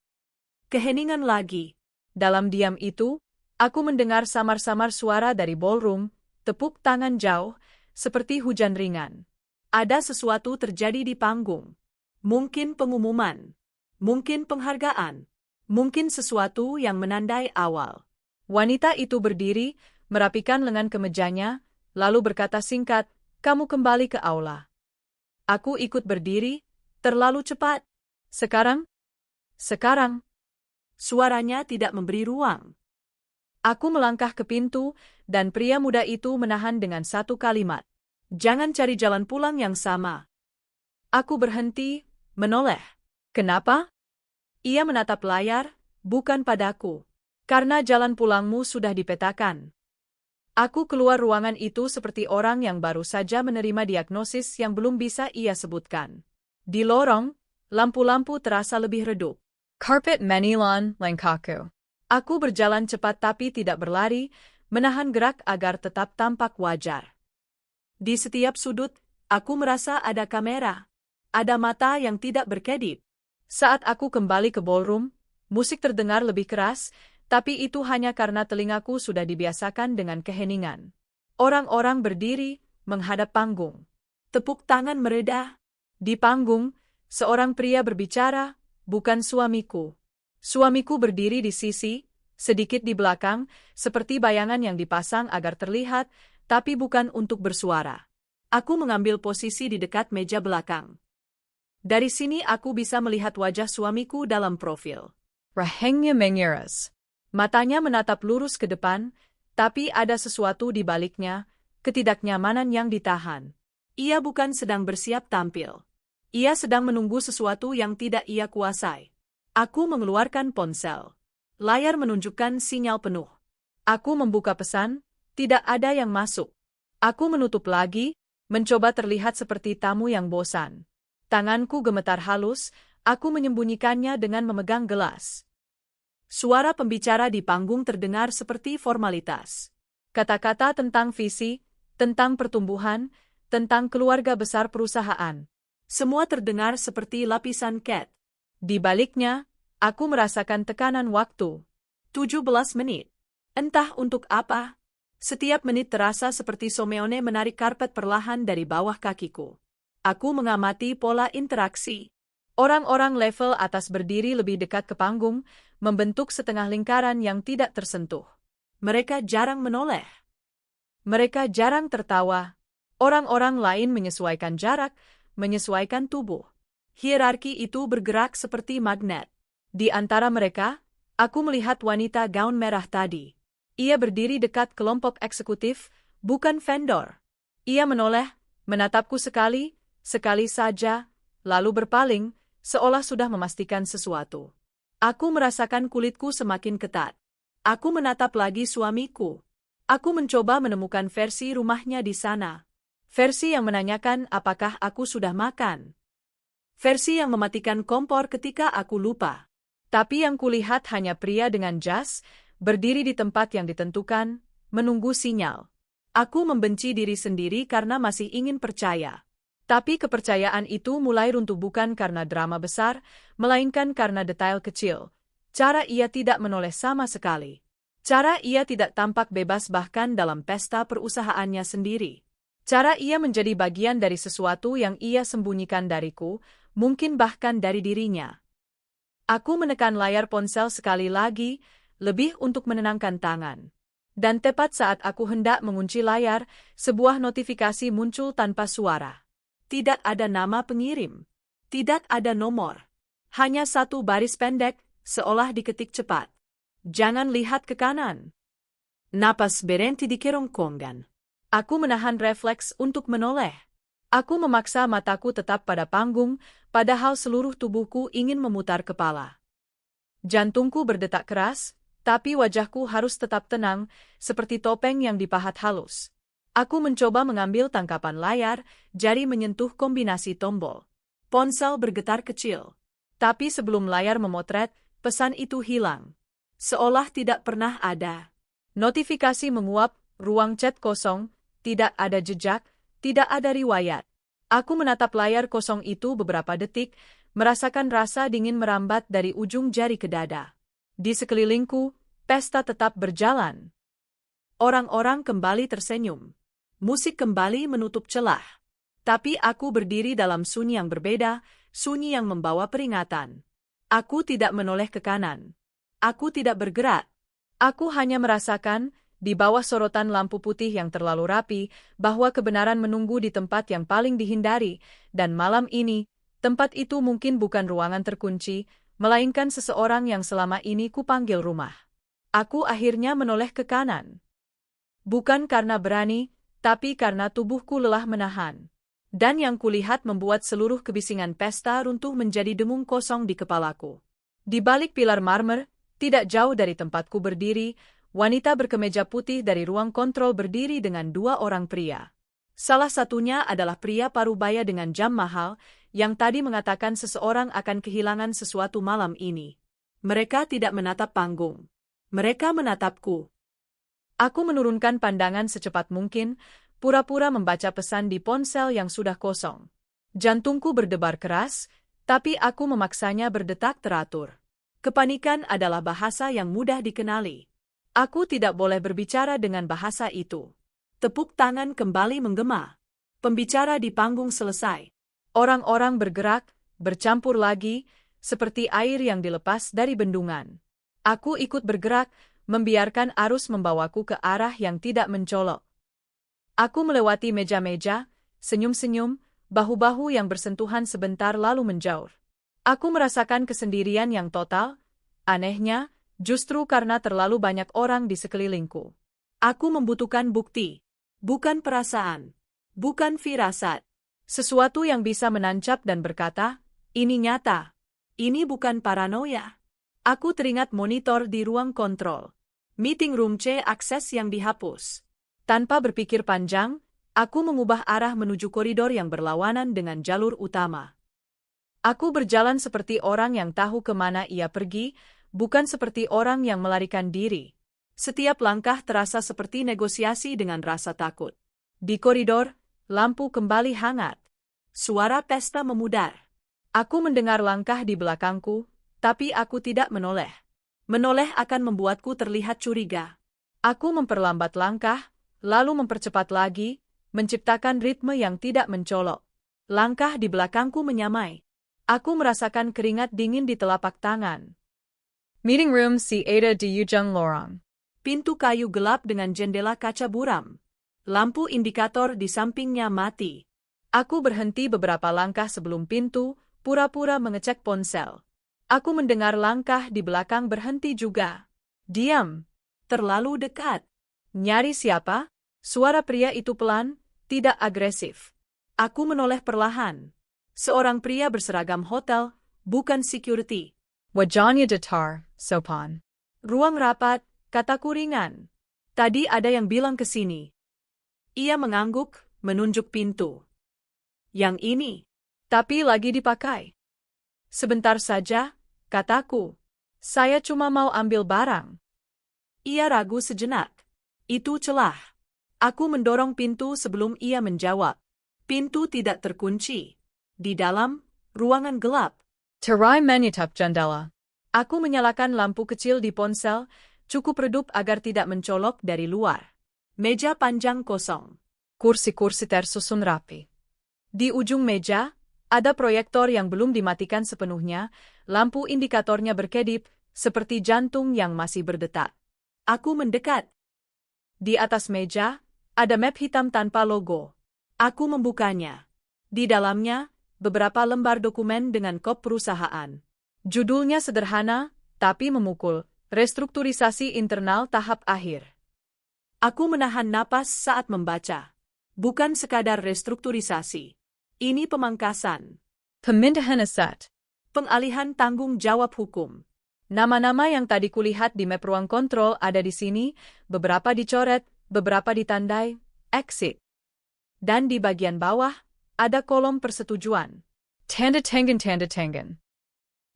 Keheningan lagi. Dalam diam itu, aku mendengar samar-samar suara dari ballroom, tepuk tangan jauh, seperti hujan ringan. Ada sesuatu terjadi di panggung. Mungkin pengumuman. Mungkin penghargaan. Mungkin sesuatu yang menandai awal. Wanita itu berdiri, merapikan lengan kemejanya, lalu berkata singkat, "Kamu kembali ke aula." Aku ikut berdiri, terlalu cepat. Sekarang? Sekarang. Suaranya tidak memberi ruang. Aku melangkah ke pintu, dan pria muda itu menahan dengan satu kalimat. Jangan cari jalan pulang yang sama. Aku berhenti, menoleh. Kenapa? Ia menatap layar, bukan padaku. Karena jalan pulangmu sudah dipetakan. Aku keluar ruangan itu seperti orang yang baru saja menerima diagnosis yang belum bisa ia sebutkan. Di lorong, lampu-lampu terasa lebih redup. Carpet menilon lengkaku. Aku berjalan cepat tapi tidak berlari, menahan gerak agar tetap tampak wajar. Di setiap sudut, aku merasa ada kamera. Ada mata yang tidak berkedip. Saat aku kembali ke ballroom, musik terdengar lebih keras, tapi itu hanya karena telingaku sudah dibiasakan dengan keheningan. Orang-orang berdiri, menghadap panggung. Tepuk tangan mereda. Di panggung, seorang pria berbicara, bukan suamiku. Suamiku berdiri di sisi, sedikit di belakang, seperti bayangan yang dipasang agar terlihat, tapi bukan untuk bersuara. Aku mengambil posisi di dekat meja belakang. Dari sini aku bisa melihat wajah suamiku dalam profil. Rahengnya mengiras. Matanya menatap lurus ke depan, tapi ada sesuatu di baliknya, ketidaknyamanan yang ditahan. Ia bukan sedang bersiap tampil. Ia sedang menunggu sesuatu yang tidak ia kuasai. Aku mengeluarkan ponsel. Layar menunjukkan sinyal penuh. Aku membuka pesan, tidak ada yang masuk. Aku menutup lagi, mencoba terlihat seperti tamu yang bosan. Tanganku gemetar halus, aku menyembunyikannya dengan memegang gelas. Suara pembicara di panggung terdengar seperti formalitas. Kata-kata tentang visi, tentang pertumbuhan, tentang keluarga besar perusahaan. Semua terdengar seperti lapisan cat. Di baliknya, aku merasakan tekanan waktu. 17 menit. Entah untuk apa. Setiap menit terasa seperti Someone menarik karpet perlahan dari bawah kakiku. Aku mengamati pola interaksi. Orang-orang level atas berdiri lebih dekat ke panggung, membentuk setengah lingkaran yang tidak tersentuh. Mereka jarang menoleh. Mereka jarang tertawa. Orang-orang lain menyesuaikan jarak, menyesuaikan tubuh. Hierarki itu bergerak seperti magnet. Di antara mereka, aku melihat wanita gaun merah tadi. Ia berdiri dekat kelompok eksekutif, bukan vendor. Ia menoleh, menatapku sekali saja, lalu berpaling, seolah sudah memastikan sesuatu. Aku merasakan kulitku semakin ketat. Aku menatap lagi suamiku. Aku mencoba menemukan versi rumahnya di sana. Versi yang menanyakan apakah aku sudah makan. Versi yang mematikan kompor ketika aku lupa. Tapi yang kulihat hanya pria dengan jas, berdiri di tempat yang ditentukan, menunggu sinyal. Aku membenci diri sendiri karena masih ingin percaya. Tapi kepercayaan itu mulai runtuh bukan karena drama besar, melainkan karena detail kecil. Cara ia tidak menoleh sama sekali. Cara ia tidak tampak bebas bahkan dalam pesta perusahaannya sendiri. Cara ia menjadi bagian dari sesuatu yang ia sembunyikan dariku, mungkin bahkan dari dirinya. Aku menekan layar ponsel sekali lagi, lebih untuk menenangkan tangan. Dan tepat saat aku hendak mengunci layar, sebuah notifikasi muncul tanpa suara. Tidak ada nama pengirim. Tidak ada nomor. Hanya satu baris pendek, seolah diketik cepat. Jangan lihat ke kanan. Napas berhenti di kerongkongan. Aku menahan refleks untuk menoleh. Aku memaksa mataku tetap pada panggung, padahal seluruh tubuhku ingin memutar kepala. Jantungku berdetak keras, tapi wajahku harus tetap tenang, seperti topeng yang dipahat halus. Aku mencoba mengambil tangkapan layar, jari menyentuh kombinasi tombol. Ponsel bergetar kecil. Tapi sebelum layar memotret, pesan itu hilang. Seolah tidak pernah ada. Notifikasi menguap, ruang chat kosong, tidak ada jejak, tidak ada riwayat. Aku menatap layar kosong itu beberapa detik, merasakan rasa dingin merambat dari ujung jari ke dada. Di sekelilingku, pesta tetap berjalan. Orang-orang kembali tersenyum. Musik kembali menutup celah. Tapi aku berdiri dalam sunyi yang berbeda, sunyi yang membawa peringatan. Aku tidak menoleh ke kanan. Aku tidak bergerak. Aku hanya merasakan, di bawah sorotan lampu putih yang terlalu rapi, bahwa kebenaran menunggu di tempat yang paling dihindari, dan malam ini, tempat itu mungkin bukan ruangan terkunci, melainkan seseorang yang selama ini kupanggil rumah. Aku akhirnya menoleh ke kanan. Bukan karena berani, tapi karena tubuhku lelah menahan. Dan yang kulihat membuat seluruh kebisingan pesta runtuh menjadi dengung kosong di kepalaku. Di balik pilar marmer, tidak jauh dari tempatku berdiri, wanita berkemeja putih dari ruang kontrol berdiri dengan dua orang pria. Salah satunya adalah pria parubaya dengan jam mahal, yang tadi mengatakan seseorang akan kehilangan sesuatu malam ini. Mereka tidak menatap panggung. Mereka menatapku. Aku menurunkan pandangan secepat mungkin, pura-pura membaca pesan di ponsel yang sudah kosong. Jantungku berdebar keras, tapi aku memaksanya berdetak teratur. Kepanikan adalah bahasa yang mudah dikenali. Aku tidak boleh berbicara dengan bahasa itu. Tepuk tangan kembali menggema. Pembicara di panggung selesai. Orang-orang bergerak, bercampur lagi, seperti air yang dilepas dari bendungan. Aku ikut bergerak, membiarkan arus membawaku ke arah yang tidak mencolok. Aku melewati meja-meja, senyum-senyum, bahu-bahu yang bersentuhan sebentar lalu menjauh. Aku merasakan kesendirian yang total, anehnya, justru karena terlalu banyak orang di sekelilingku. Aku membutuhkan bukti, bukan perasaan, bukan firasat. Sesuatu yang bisa menancap dan berkata, ini nyata, ini bukan paranoia. Aku teringat monitor di ruang kontrol. Meeting room C akses yang dihapus. Tanpa berpikir panjang, aku mengubah arah menuju koridor yang berlawanan dengan jalur utama. Aku berjalan seperti orang yang tahu kemana ia pergi, bukan seperti orang yang melarikan diri. Setiap langkah terasa seperti negosiasi dengan rasa takut. Di koridor, lampu kembali hangat. Suara pesta memudar. Aku mendengar langkah di belakangku, tapi aku tidak menoleh. Menoleh akan membuatku terlihat curiga. Aku memperlambat langkah, lalu mempercepat lagi, menciptakan ritme yang tidak mencolok. Langkah di belakangku menyamai. Aku merasakan keringat dingin di telapak tangan. Meeting room si Ada di Ujung Lorong. Pintu kayu gelap dengan jendela kaca buram. Lampu indikator di sampingnya mati. Aku berhenti beberapa langkah sebelum pintu, pura-pura mengecek ponsel. Aku mendengar langkah di belakang berhenti juga. Diam. Terlalu dekat. Nyari siapa? Suara pria itu pelan, tidak agresif. Aku menoleh perlahan. Seorang pria berseragam hotel, bukan security. Wajahnya datar, sopan. Ruang rapat, kataku ringan. Tadi ada yang bilang ke sini. Ia mengangguk, menunjuk pintu. Yang ini. Tapi lagi dipakai. Sebentar saja, kataku. Saya cuma mau ambil barang. Ia ragu sejenak. Itu celah. Aku mendorong pintu sebelum ia menjawab. Pintu tidak terkunci. Di dalam, ruangan gelap. Terai menatap jendela. Aku menyalakan lampu kecil di ponsel, cukup redup agar tidak mencolok dari luar. Meja panjang kosong. Kursi-kursi tersusun rapi. Di ujung meja, ada proyektor yang belum dimatikan sepenuhnya, lampu indikatornya berkedip, seperti jantung yang masih berdetak. Aku mendekat. Di atas meja, ada map hitam tanpa logo. Aku membukanya. Di dalamnya, beberapa lembar dokumen dengan kop perusahaan. Judulnya sederhana, tapi memukul, restrukturisasi internal tahap akhir. Aku menahan napas saat membaca. Bukan sekadar restrukturisasi. Ini pemangkasan. Pemindahan aset. Pengalihan tanggung jawab hukum. Nama-nama yang tadi kulihat di map ruang kontrol ada di sini, beberapa dicoret, beberapa ditandai, exit. Dan di bagian bawah, ada kolom persetujuan. Tanda tangan, tanda tangan.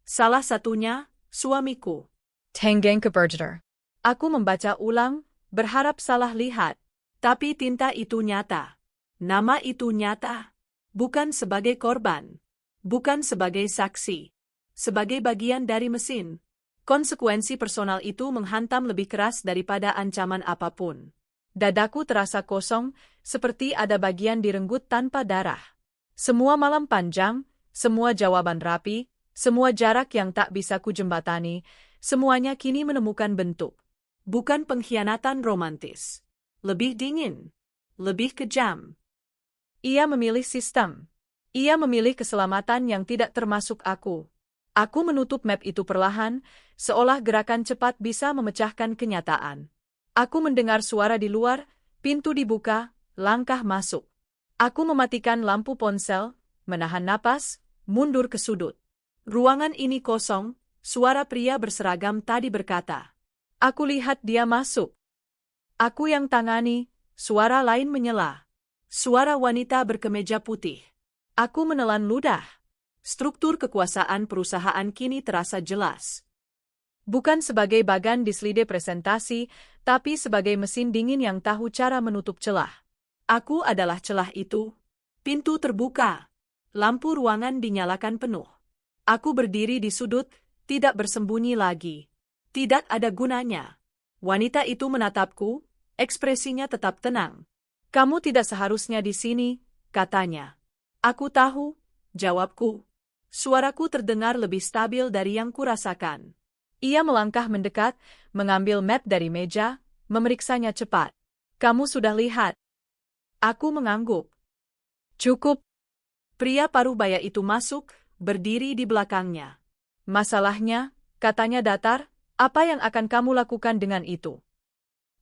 Salah satunya, suamiku. Tenggeng ke berjeder. Aku membaca ulang, berharap salah lihat. Tapi tinta itu nyata. Nama itu nyata. Bukan sebagai korban. Bukan sebagai saksi. Sebagai bagian dari mesin. Konsekuensi personal itu menghantam lebih keras daripada ancaman apapun. Dadaku terasa kosong, seperti ada bagian direnggut tanpa darah. Semua malam panjang, semua jawaban rapi, semua jarak yang tak bisa kujembatani, semuanya kini menemukan bentuk. Bukan pengkhianatan romantis. Lebih dingin. Lebih kejam. Ia memilih sistem. Ia memilih keselamatan yang tidak termasuk aku. Aku menutup map itu perlahan, seolah gerakan cepat bisa memecahkan kenyataan. Aku mendengar suara di luar, pintu dibuka, langkah masuk. Aku mematikan lampu ponsel, menahan napas, mundur ke sudut. Ruangan ini kosong, suara pria berseragam tadi berkata. Aku lihat dia masuk. Aku yang tangani, suara lain menyela. Suara wanita berkemeja putih. Aku menelan ludah. Struktur kekuasaan perusahaan kini terasa jelas. Bukan sebagai bagan di selide presentasi, tapi sebagai mesin dingin yang tahu cara menutup celah. Aku adalah celah itu. Pintu terbuka. Lampu ruangan dinyalakan penuh. Aku berdiri di sudut, tidak bersembunyi lagi. Tidak ada gunanya. Wanita itu menatapku, ekspresinya tetap tenang. Kamu tidak seharusnya di sini, katanya. Aku tahu, jawabku. Suaraku terdengar lebih stabil dari yang kurasakan. Ia melangkah mendekat, mengambil map dari meja, memeriksanya cepat. Kamu sudah lihat? Aku mengangguk. Cukup. Pria paruh baya itu masuk, berdiri di belakangnya. Masalahnya, katanya datar, apa yang akan kamu lakukan dengan itu?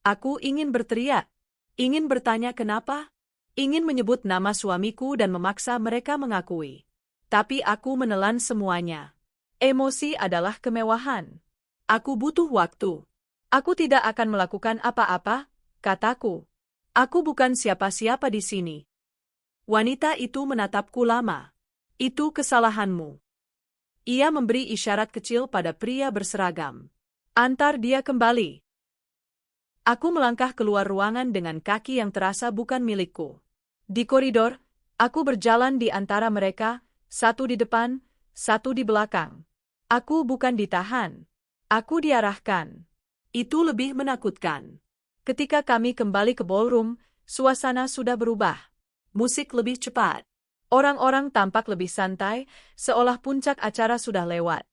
Aku ingin berteriak. Ingin bertanya kenapa? Ingin menyebut nama suamiku dan memaksa mereka mengakui. Tapi aku menelan semuanya. Emosi adalah kemewahan. Aku butuh waktu. Aku tidak akan melakukan apa-apa, kataku. Aku bukan siapa-siapa di sini. Wanita itu menatapku lama. Itu kesalahanmu. Ia memberi isyarat kecil pada pria berseragam. Antar dia kembali. Aku melangkah keluar ruangan dengan kaki yang terasa bukan milikku. Di koridor, aku berjalan di antara mereka, satu di depan, satu di belakang. Aku bukan ditahan. Aku diarahkan. Itu lebih menakutkan. Ketika kami kembali ke ballroom, suasana sudah berubah. Musik lebih cepat. Orang-orang tampak lebih santai, seolah puncak acara sudah lewat.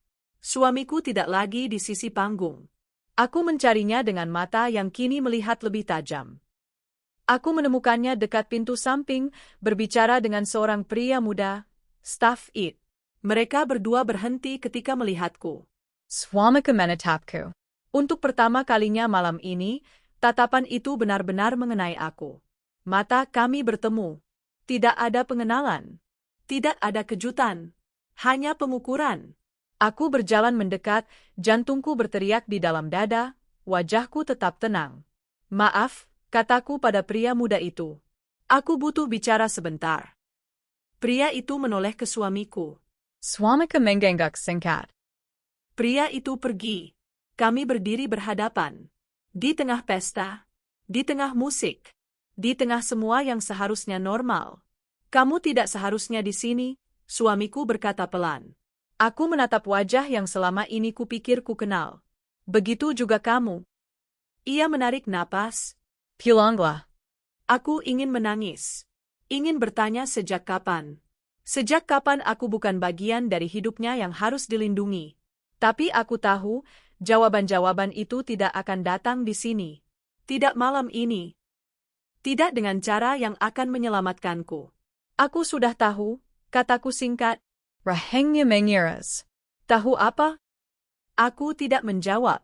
Suamiku tidak lagi di sisi panggung. Aku mencarinya dengan mata yang kini melihat lebih tajam. Aku menemukannya dekat pintu samping, berbicara dengan seorang pria muda, staff it. Mereka berdua berhenti ketika melihatku. Swamika menatapku. Untuk pertama kalinya malam ini, tatapan itu benar-benar mengenai aku. Mata kami bertemu. Tidak ada pengenalan. Tidak ada kejutan. Hanya pengukuran. Aku berjalan mendekat, jantungku berteriak di dalam dada, wajahku tetap tenang. Maaf, kataku pada pria muda itu. Aku butuh bicara sebentar. Pria itu menoleh ke suamiku. Swamika mengenggak singkat. Pria itu pergi. Kami berdiri berhadapan. Di tengah pesta. Di tengah musik. Di tengah semua yang seharusnya normal. Kamu tidak seharusnya di sini, suamiku berkata pelan. Aku menatap wajah yang selama ini kupikir ku kenal. Begitu juga kamu. Ia menarik napas. Pulanglah. Aku ingin menangis. Ingin bertanya sejak kapan. Sejak kapan aku bukan bagian dari hidupnya yang harus dilindungi. Tapi aku tahu, jawaban-jawaban itu tidak akan datang di sini. Tidak malam ini. Tidak dengan cara yang akan menyelamatkanku. Aku sudah tahu, kataku singkat. Rahengnya mengiras. Tahu apa? Aku tidak menjawab.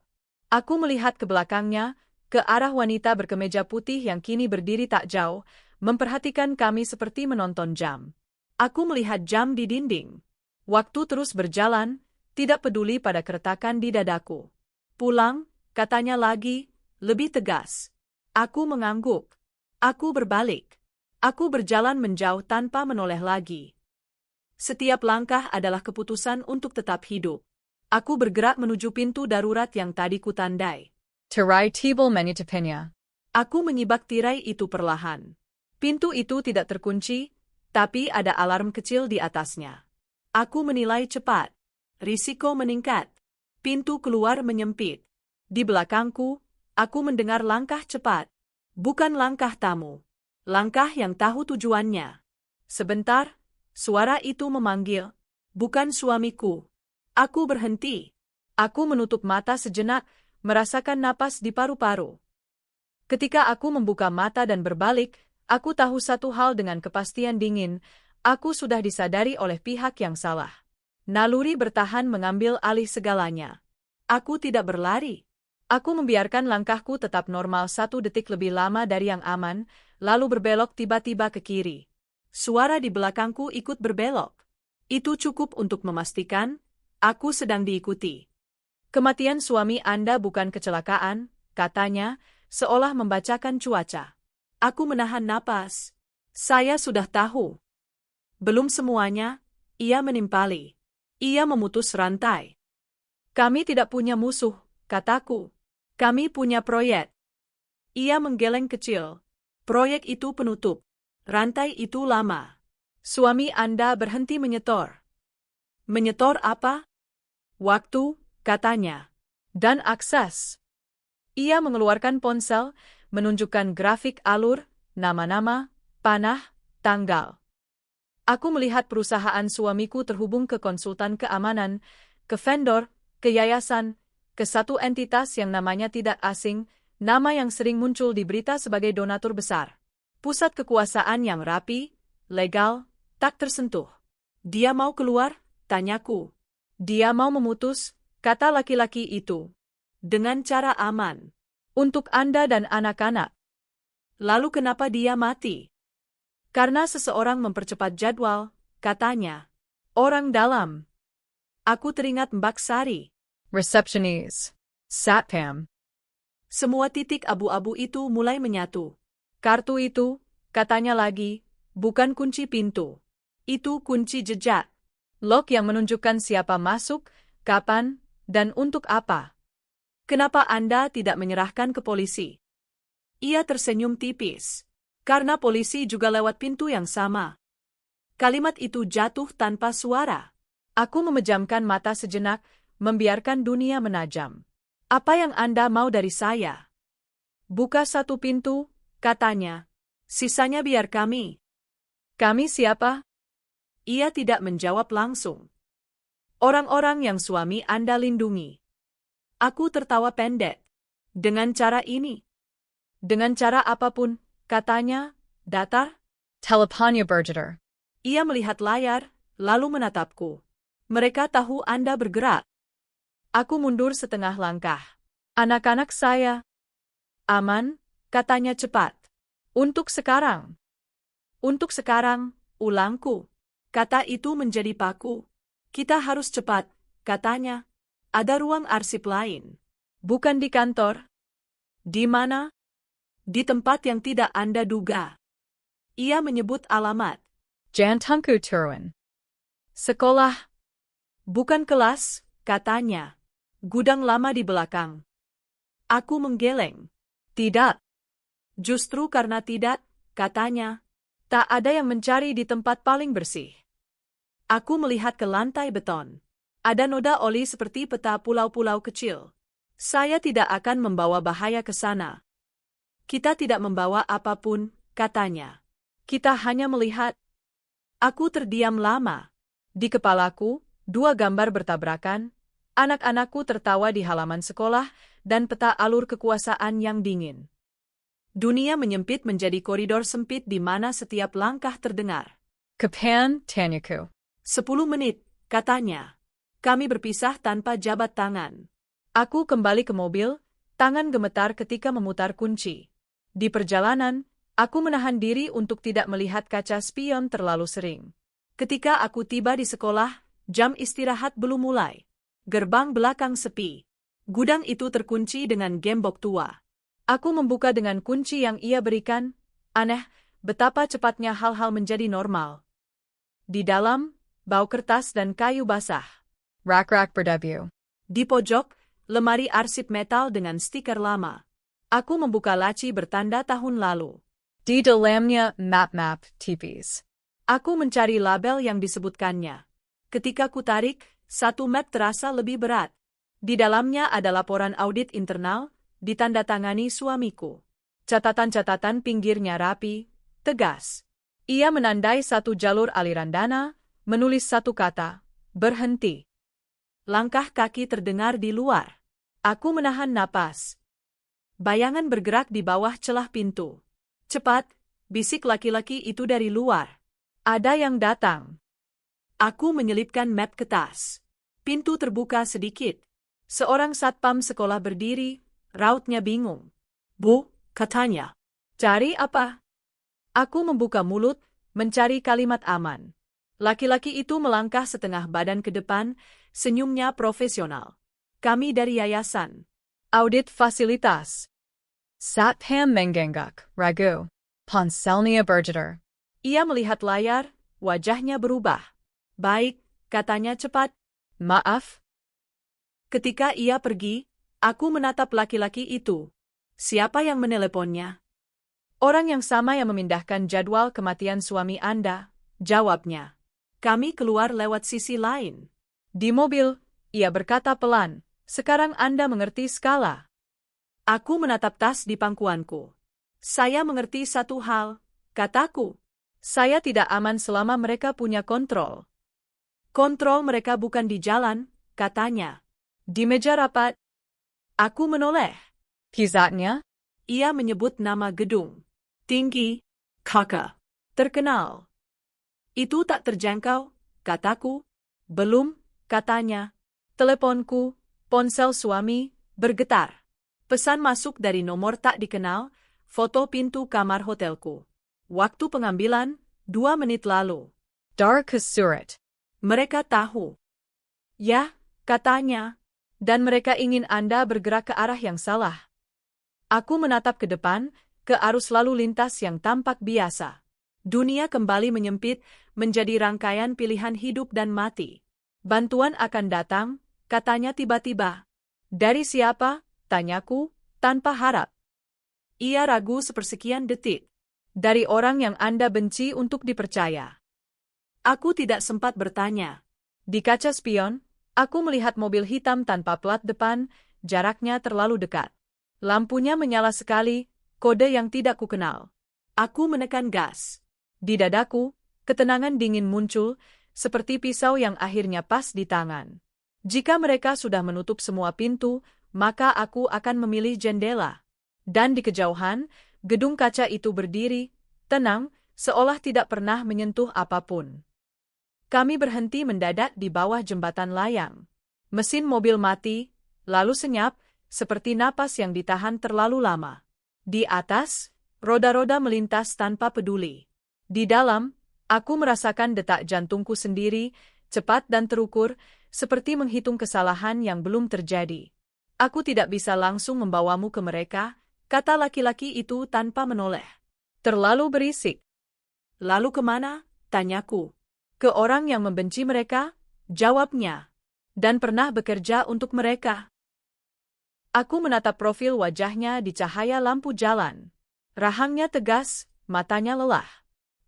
Aku melihat ke belakangnya, ke arah wanita berkemeja putih yang kini berdiri tak jauh, memperhatikan kami seperti menonton jam. Aku melihat jam di dinding. Waktu terus berjalan, tidak peduli pada keretakan di dadaku. Pulang, katanya lagi, lebih tegas. Aku mengangguk. Aku berbalik. Aku berjalan menjauh tanpa menoleh lagi. Setiap langkah adalah keputusan untuk tetap hidup. Aku bergerak menuju pintu darurat yang tadi kutandai. Tirai tibel menutupnya. Aku menyibak tirai itu perlahan. Pintu itu tidak terkunci, tapi ada alarm kecil di atasnya. Aku menilai cepat. Risiko meningkat. Pintu keluar menyempit. Di belakangku, aku mendengar langkah cepat. Bukan langkah tamu. Langkah yang tahu tujuannya. Sebentar, suara itu memanggil. Bukan suamiku. Aku berhenti. Aku menutup mata sejenak, merasakan napas di paru-paru. Ketika aku membuka mata dan berbalik, aku tahu satu hal dengan kepastian dingin, aku sudah disadari oleh pihak yang salah. Naluri bertahan mengambil alih segalanya. Aku tidak berlari. Aku membiarkan langkahku tetap normal 1 detik lebih lama dari yang aman, lalu berbelok tiba-tiba ke kiri. Suara di belakangku ikut berbelok. Itu cukup untuk memastikan, aku sedang diikuti. Kematian suami Anda bukan kecelakaan, katanya, seolah membacakan cuaca. Aku menahan napas. Saya sudah tahu. Belum semuanya, ia menimpali. Ia memutus rantai. Kami tidak punya musuh, kataku. Kami punya proyek. Ia menggeleng kecil. Proyek itu penutup. Rantai itu lama. Suami Anda berhenti menyetor. Menyetor apa? Waktu, katanya. Dan akses. Ia mengeluarkan ponsel, menunjukkan grafik alur, nama-nama, panah, tanggal. Aku melihat perusahaan suamiku terhubung ke konsultan keamanan, ke vendor, ke yayasan, ke satu entitas yang namanya tidak asing, nama yang sering muncul di berita sebagai donatur besar. Pusat kekuasaan yang rapi, legal, tak tersentuh. Dia mau keluar? Tanyaku. Dia mau memutus, kata laki-laki itu. Dengan cara aman. Untuk Anda dan anak-anak. Lalu kenapa dia mati? Karena seseorang mempercepat jadwal, katanya. Orang dalam. Aku teringat Mbak Sari. Receptionist. Satpam. Semua titik abu-abu itu mulai menyatu. Kartu itu, katanya lagi, bukan kunci pintu. Itu kunci jejak. Lock yang menunjukkan siapa masuk, kapan, dan untuk apa. Kenapa Anda tidak menyerahkan ke polisi? Ia tersenyum tipis. Karena polisi juga lewat pintu yang sama. Kalimat itu jatuh tanpa suara. Aku memejamkan mata sejenak, membiarkan dunia menajam. Apa yang Anda mau dari saya? Buka satu pintu, katanya. Sisanya biar kami. Kami siapa? Ia tidak menjawab langsung. Orang-orang yang suami Anda lindungi. Aku tertawa pendek. Dengan cara ini. Dengan cara apapun, katanya, datar. Telepanya Bergeter. Ia melihat layar, lalu menatapku. Mereka tahu Anda bergerak. Aku mundur setengah langkah. Anak-anak saya. Aman, katanya cepat. Untuk sekarang. Untuk sekarang, ulangku. Kata itu menjadi paku. Kita harus cepat, katanya. Ada ruang arsip lain. Bukan di kantor. Di mana? Di tempat yang tidak Anda duga. Ia menyebut alamat. Jantungku turun. Sekolah. Bukan kelas, katanya. Gudang lama di belakang. Aku menggeleng. Tidak. Justru karena tidak, katanya. Tak ada yang mencari di tempat paling bersih. Aku melihat ke lantai beton. Ada noda oli seperti peta pulau-pulau kecil. Saya tidak akan membawa bahaya ke sana. Kita tidak membawa apapun, katanya. Kita hanya melihat. Aku terdiam lama. Di kepalaku, 2 gambar bertabrakan, anak-anakku tertawa di halaman sekolah, dan peta alur kekuasaan yang dingin. Dunia menyempit menjadi koridor sempit di mana setiap langkah terdengar. Kapan, tanyaku. 10 menit, katanya. Kami berpisah tanpa jabat tangan. Aku kembali ke mobil, tangan gemetar ketika memutar kunci. Di perjalanan, aku menahan diri untuk tidak melihat kaca spion terlalu sering. Ketika aku tiba di sekolah, jam istirahat belum mulai. Gerbang belakang sepi. Gudang itu terkunci dengan gembok tua. Aku membuka dengan kunci yang ia berikan. Aneh, betapa cepatnya hal-hal menjadi normal. Di dalam, bau kertas dan kayu basah. Rak-rak berdebu. Di pojok, lemari arsip metal dengan stiker lama. Aku membuka laci bertanda tahun lalu. Di dalamnya map-map tipis. Aku mencari label yang disebutkannya. Ketika kutarik, satu map terasa lebih berat. Di dalamnya ada laporan audit internal, ditandatangani suamiku. Catatan-catatan pinggirnya rapi, tegas. Ia menandai satu jalur aliran dana, menulis satu kata, berhenti. Langkah kaki terdengar di luar. Aku menahan napas. Bayangan bergerak di bawah celah pintu. Cepat, bisik laki-laki itu dari luar. Ada yang datang. Aku menyelipkan map ke tas. Pintu terbuka sedikit. Seorang satpam sekolah berdiri, rautnya bingung. Bu, katanya. Cari apa? Aku membuka mulut, mencari kalimat aman. Laki-laki itu melangkah setengah badan ke depan, senyumnya profesional. Kami dari yayasan. Audit fasilitas. Satham menggengak, ragu. Ponselnia Bergeter. Ia melihat layar, wajahnya berubah. Baik, katanya cepat. Maaf. Ketika ia pergi, aku menatap laki-laki itu. Siapa yang meneleponnya? Orang yang sama yang memindahkan jadwal kematian suami Anda, jawabnya. Kami keluar lewat sisi lain. Di mobil, ia berkata pelan, sekarang Anda mengerti skala. Aku menatap tas di pangkuanku. Saya mengerti satu hal, kataku. Saya tidak aman selama mereka punya kontrol. Kontrol mereka bukan di jalan, katanya. Di meja rapat. Aku menoleh. Pizatnya? Ia menyebut nama gedung. Tinggi, kakak. Terkenal. Itu tak terjangkau, kataku. Belum, katanya. Teleponku, ponsel suami, bergetar. Pesan masuk dari nomor tak dikenal, foto pintu kamar hotelku. Waktu pengambilan, 2 menit lalu. Dark surat. Mereka tahu. Ya, katanya. Dan mereka ingin Anda bergerak ke arah yang salah. Aku menatap ke depan, ke arus lalu lintas yang tampak biasa. Dunia kembali menyempit, menjadi rangkaian pilihan hidup dan mati. Bantuan akan datang, katanya tiba-tiba. Dari siapa? Tanyaku, tanpa harap. Ia ragu sepersekian detik. Dari orang yang Anda benci untuk dipercaya. Aku tidak sempat bertanya. Di kaca spion, aku melihat mobil hitam tanpa plat depan, jaraknya terlalu dekat. Lampunya menyala sekali, kode yang tidak kukenal. Aku menekan gas. Di dadaku, ketenangan dingin muncul, seperti pisau yang akhirnya pas di tangan. Jika mereka sudah menutup semua pintu, maka aku akan memilih jendela. Dan di kejauhan, gedung kaca itu berdiri, tenang, seolah tidak pernah menyentuh apapun. Kami berhenti mendadak di bawah jembatan layang. Mesin mobil mati, lalu senyap, seperti napas yang ditahan terlalu lama. Di atas, roda-roda melintas tanpa peduli. Di dalam, aku merasakan detak jantungku sendiri, cepat dan terukur, seperti menghitung kesalahan yang belum terjadi. Aku tidak bisa langsung membawamu ke mereka, kata laki-laki itu tanpa menoleh. Terlalu berisik. Lalu kemana? Tanyaku. Ke orang yang membenci mereka, jawabnya. Dan pernah bekerja untuk mereka. Aku menatap profil wajahnya di cahaya lampu jalan. Rahangnya tegas, matanya lelah.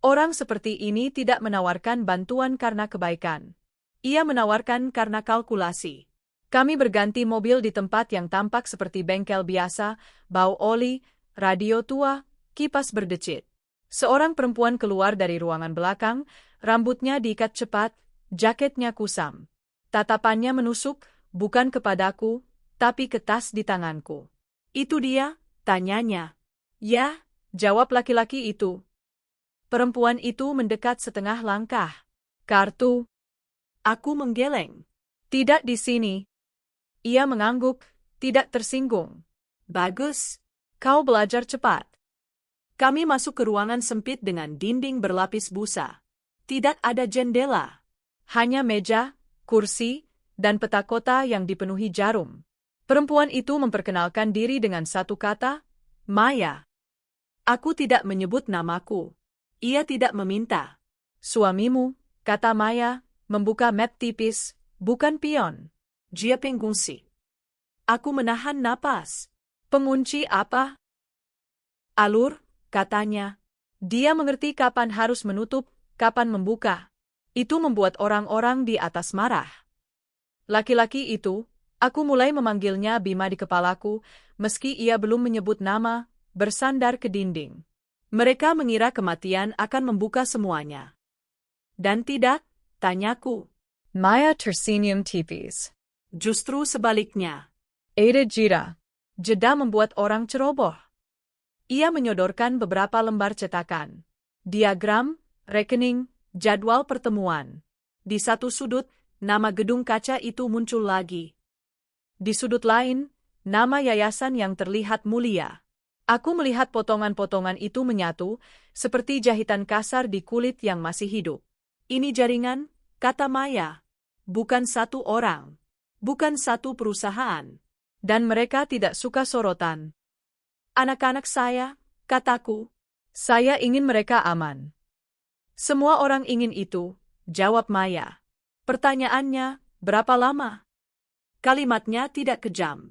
Orang seperti ini tidak menawarkan bantuan karena kebaikan. Ia menawarkan karena kalkulasi. Kami berganti mobil di tempat yang tampak seperti bengkel biasa, bau oli, radio tua, kipas berdecit. Seorang perempuan keluar dari ruangan belakang, rambutnya diikat cepat, jaketnya kusam. Tatapannya menusuk, bukan kepadaku, tapi ke tas di tanganku. Itu dia? Tanyanya. Ya, jawab laki-laki itu. Perempuan itu mendekat setengah langkah. Kartu. Aku menggeleng. Tidak di sini. Ia mengangguk, tidak tersinggung. Bagus. Kau belajar cepat. Kami masuk ke ruangan sempit dengan dinding berlapis busa. Tidak ada jendela. Hanya meja, kursi, dan peta kota yang dipenuhi jarum. Perempuan itu memperkenalkan diri dengan satu kata, Maya. Aku tidak menyebut namaku. Ia tidak meminta. Suamimu, kata Maya, membuka map tipis, bukan pion. Jia pengunci. Aku menahan napas. Pengunci apa? Alur, katanya. Dia mengerti kapan harus menutup, kapan membuka. Itu membuat orang-orang di atas marah. Laki-laki itu, aku mulai memanggilnya Bima di kepalaku, meski ia belum menyebut nama, bersandar ke dinding. Mereka mengira kematian akan membuka semuanya. Dan tidak, tanyaku. Maya tersenyum tipis. Justru sebaliknya. Ada jeda. Jeda membuat orang ceroboh. Ia menyodorkan beberapa lembar cetakan. Diagram, rekening, jadwal pertemuan. Di satu sudut, nama gedung kaca itu muncul lagi. Di sudut lain, nama yayasan yang terlihat mulia. Aku melihat potongan-potongan itu menyatu, seperti jahitan kasar di kulit yang masih hidup. Ini jaringan, kata Maya. Bukan satu orang. Bukan satu perusahaan. Dan mereka tidak suka sorotan. Anak-anak saya, kataku. Saya ingin mereka aman. Semua orang ingin itu, jawab Maya. Pertanyaannya, berapa lama? Kalimatnya tidak kejam.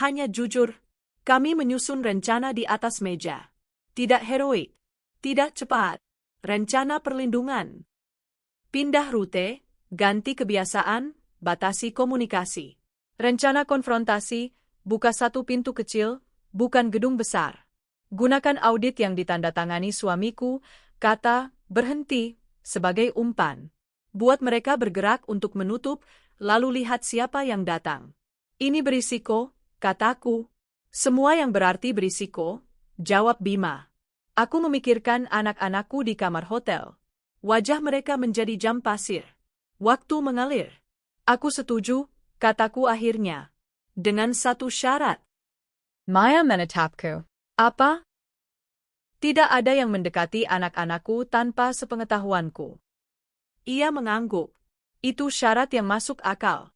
Hanya jujur. Kami menyusun rencana di atas meja. Tidak heroik. Tidak cepat. Rencana perlindungan. Pindah rute, ganti kebiasaan, batasi komunikasi. Rencana konfrontasi, buka satu pintu kecil, bukan gedung besar. Gunakan audit yang ditandatangani suamiku, kata, berhenti, sebagai umpan. Buat mereka bergerak untuk menutup, lalu lihat siapa yang datang. Ini berisiko, kataku. Semua yang berarti berisiko, jawab Bima. Aku memikirkan anak-anakku di kamar hotel. Wajah mereka menjadi jam pasir. Waktu mengalir. Aku setuju, kataku akhirnya. Dengan satu syarat. Maya menatapku. Apa? Tidak ada yang mendekati anak-anakku tanpa sepengetahuanku. Ia mengangguk. Itu syarat yang masuk akal.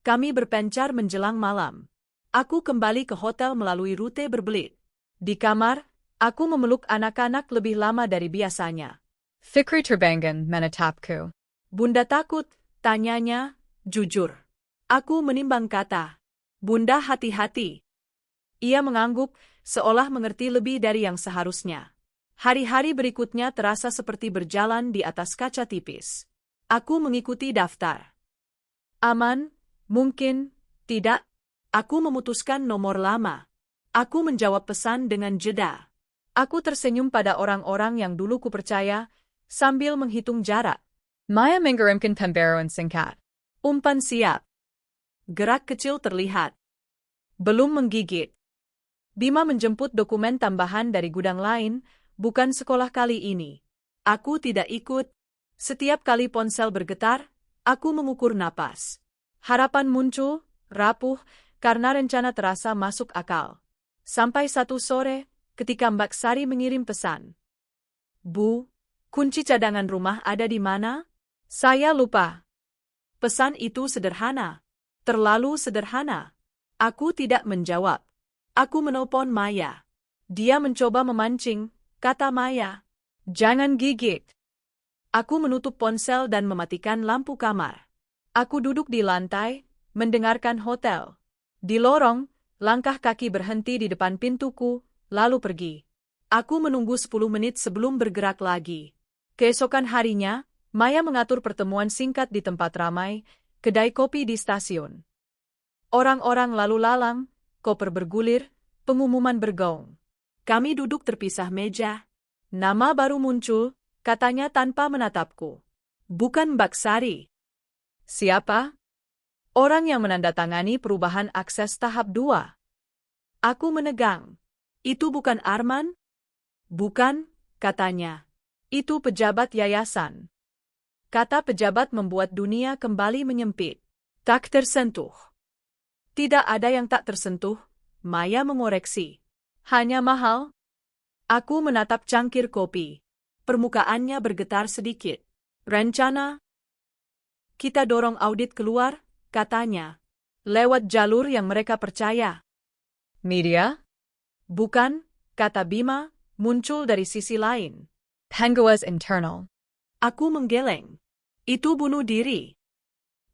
Kami berpencar menjelang malam. Aku kembali ke hotel melalui rute berbelit. Di kamar, aku memeluk anak-anak lebih lama dari biasanya. Fikri terbangun menatapku. Bunda takut, tanyanya, jujur. Aku menimbang kata. Bunda hati-hati. Ia mengangguk, seolah mengerti lebih dari yang seharusnya. Hari-hari berikutnya terasa seperti berjalan di atas kaca tipis. Aku mengikuti daftar. Aman, mungkin, tidak. Aku memutuskan nomor lama. Aku menjawab pesan dengan jeda. Aku tersenyum pada orang-orang yang dulu kupercaya, sambil menghitung jarak. Maya mengirimkan pembaruan singkat. Umpan siap. Gerak kecil terlihat. Belum menggigit. Bima menjemput dokumen tambahan dari gudang lain, bukan sekolah kali ini. Aku tidak ikut. Setiap kali ponsel bergetar, aku mengukur napas. Harapan muncul, rapuh, karena rencana terasa masuk akal. Sampai satu sore, ketika Mbak Sari mengirim pesan. Bu, kunci cadangan rumah ada di mana? Saya lupa. Pesan itu sederhana. Terlalu sederhana. Aku tidak menjawab. Aku menelpon Maya. Dia mencoba memancing, kata Maya. Jangan gigit. Aku menutup ponsel dan mematikan lampu kamar. Aku duduk di lantai, mendengarkan hotel. Di lorong, langkah kaki berhenti di depan pintuku, lalu pergi. Aku menunggu 10 menit sebelum bergerak lagi. Keesokan harinya, Maya mengatur pertemuan singkat di tempat ramai, kedai kopi di stasiun. Orang-orang lalu lalang, koper bergulir, pengumuman bergaung. Kami duduk terpisah meja. Nama baru muncul, katanya tanpa menatapku. Bukan Mbak Sari. Siapa? Orang yang menandatangani perubahan akses tahap 2. Aku menegang. Itu bukan Arman? Bukan, katanya. Itu pejabat yayasan. Kata pejabat membuat dunia kembali menyempit. Tak tersentuh. Tidak ada yang tak tersentuh, Maya mengoreksi. Hanya mahal. Aku menatap cangkir kopi. Permukaannya bergetar sedikit. Rencana? Kita dorong audit keluar, katanya. Lewat jalur yang mereka percaya. Media? Bukan, kata Bima, muncul dari sisi lain. Penguas internal. Aku menggeleng. Itu bunuh diri.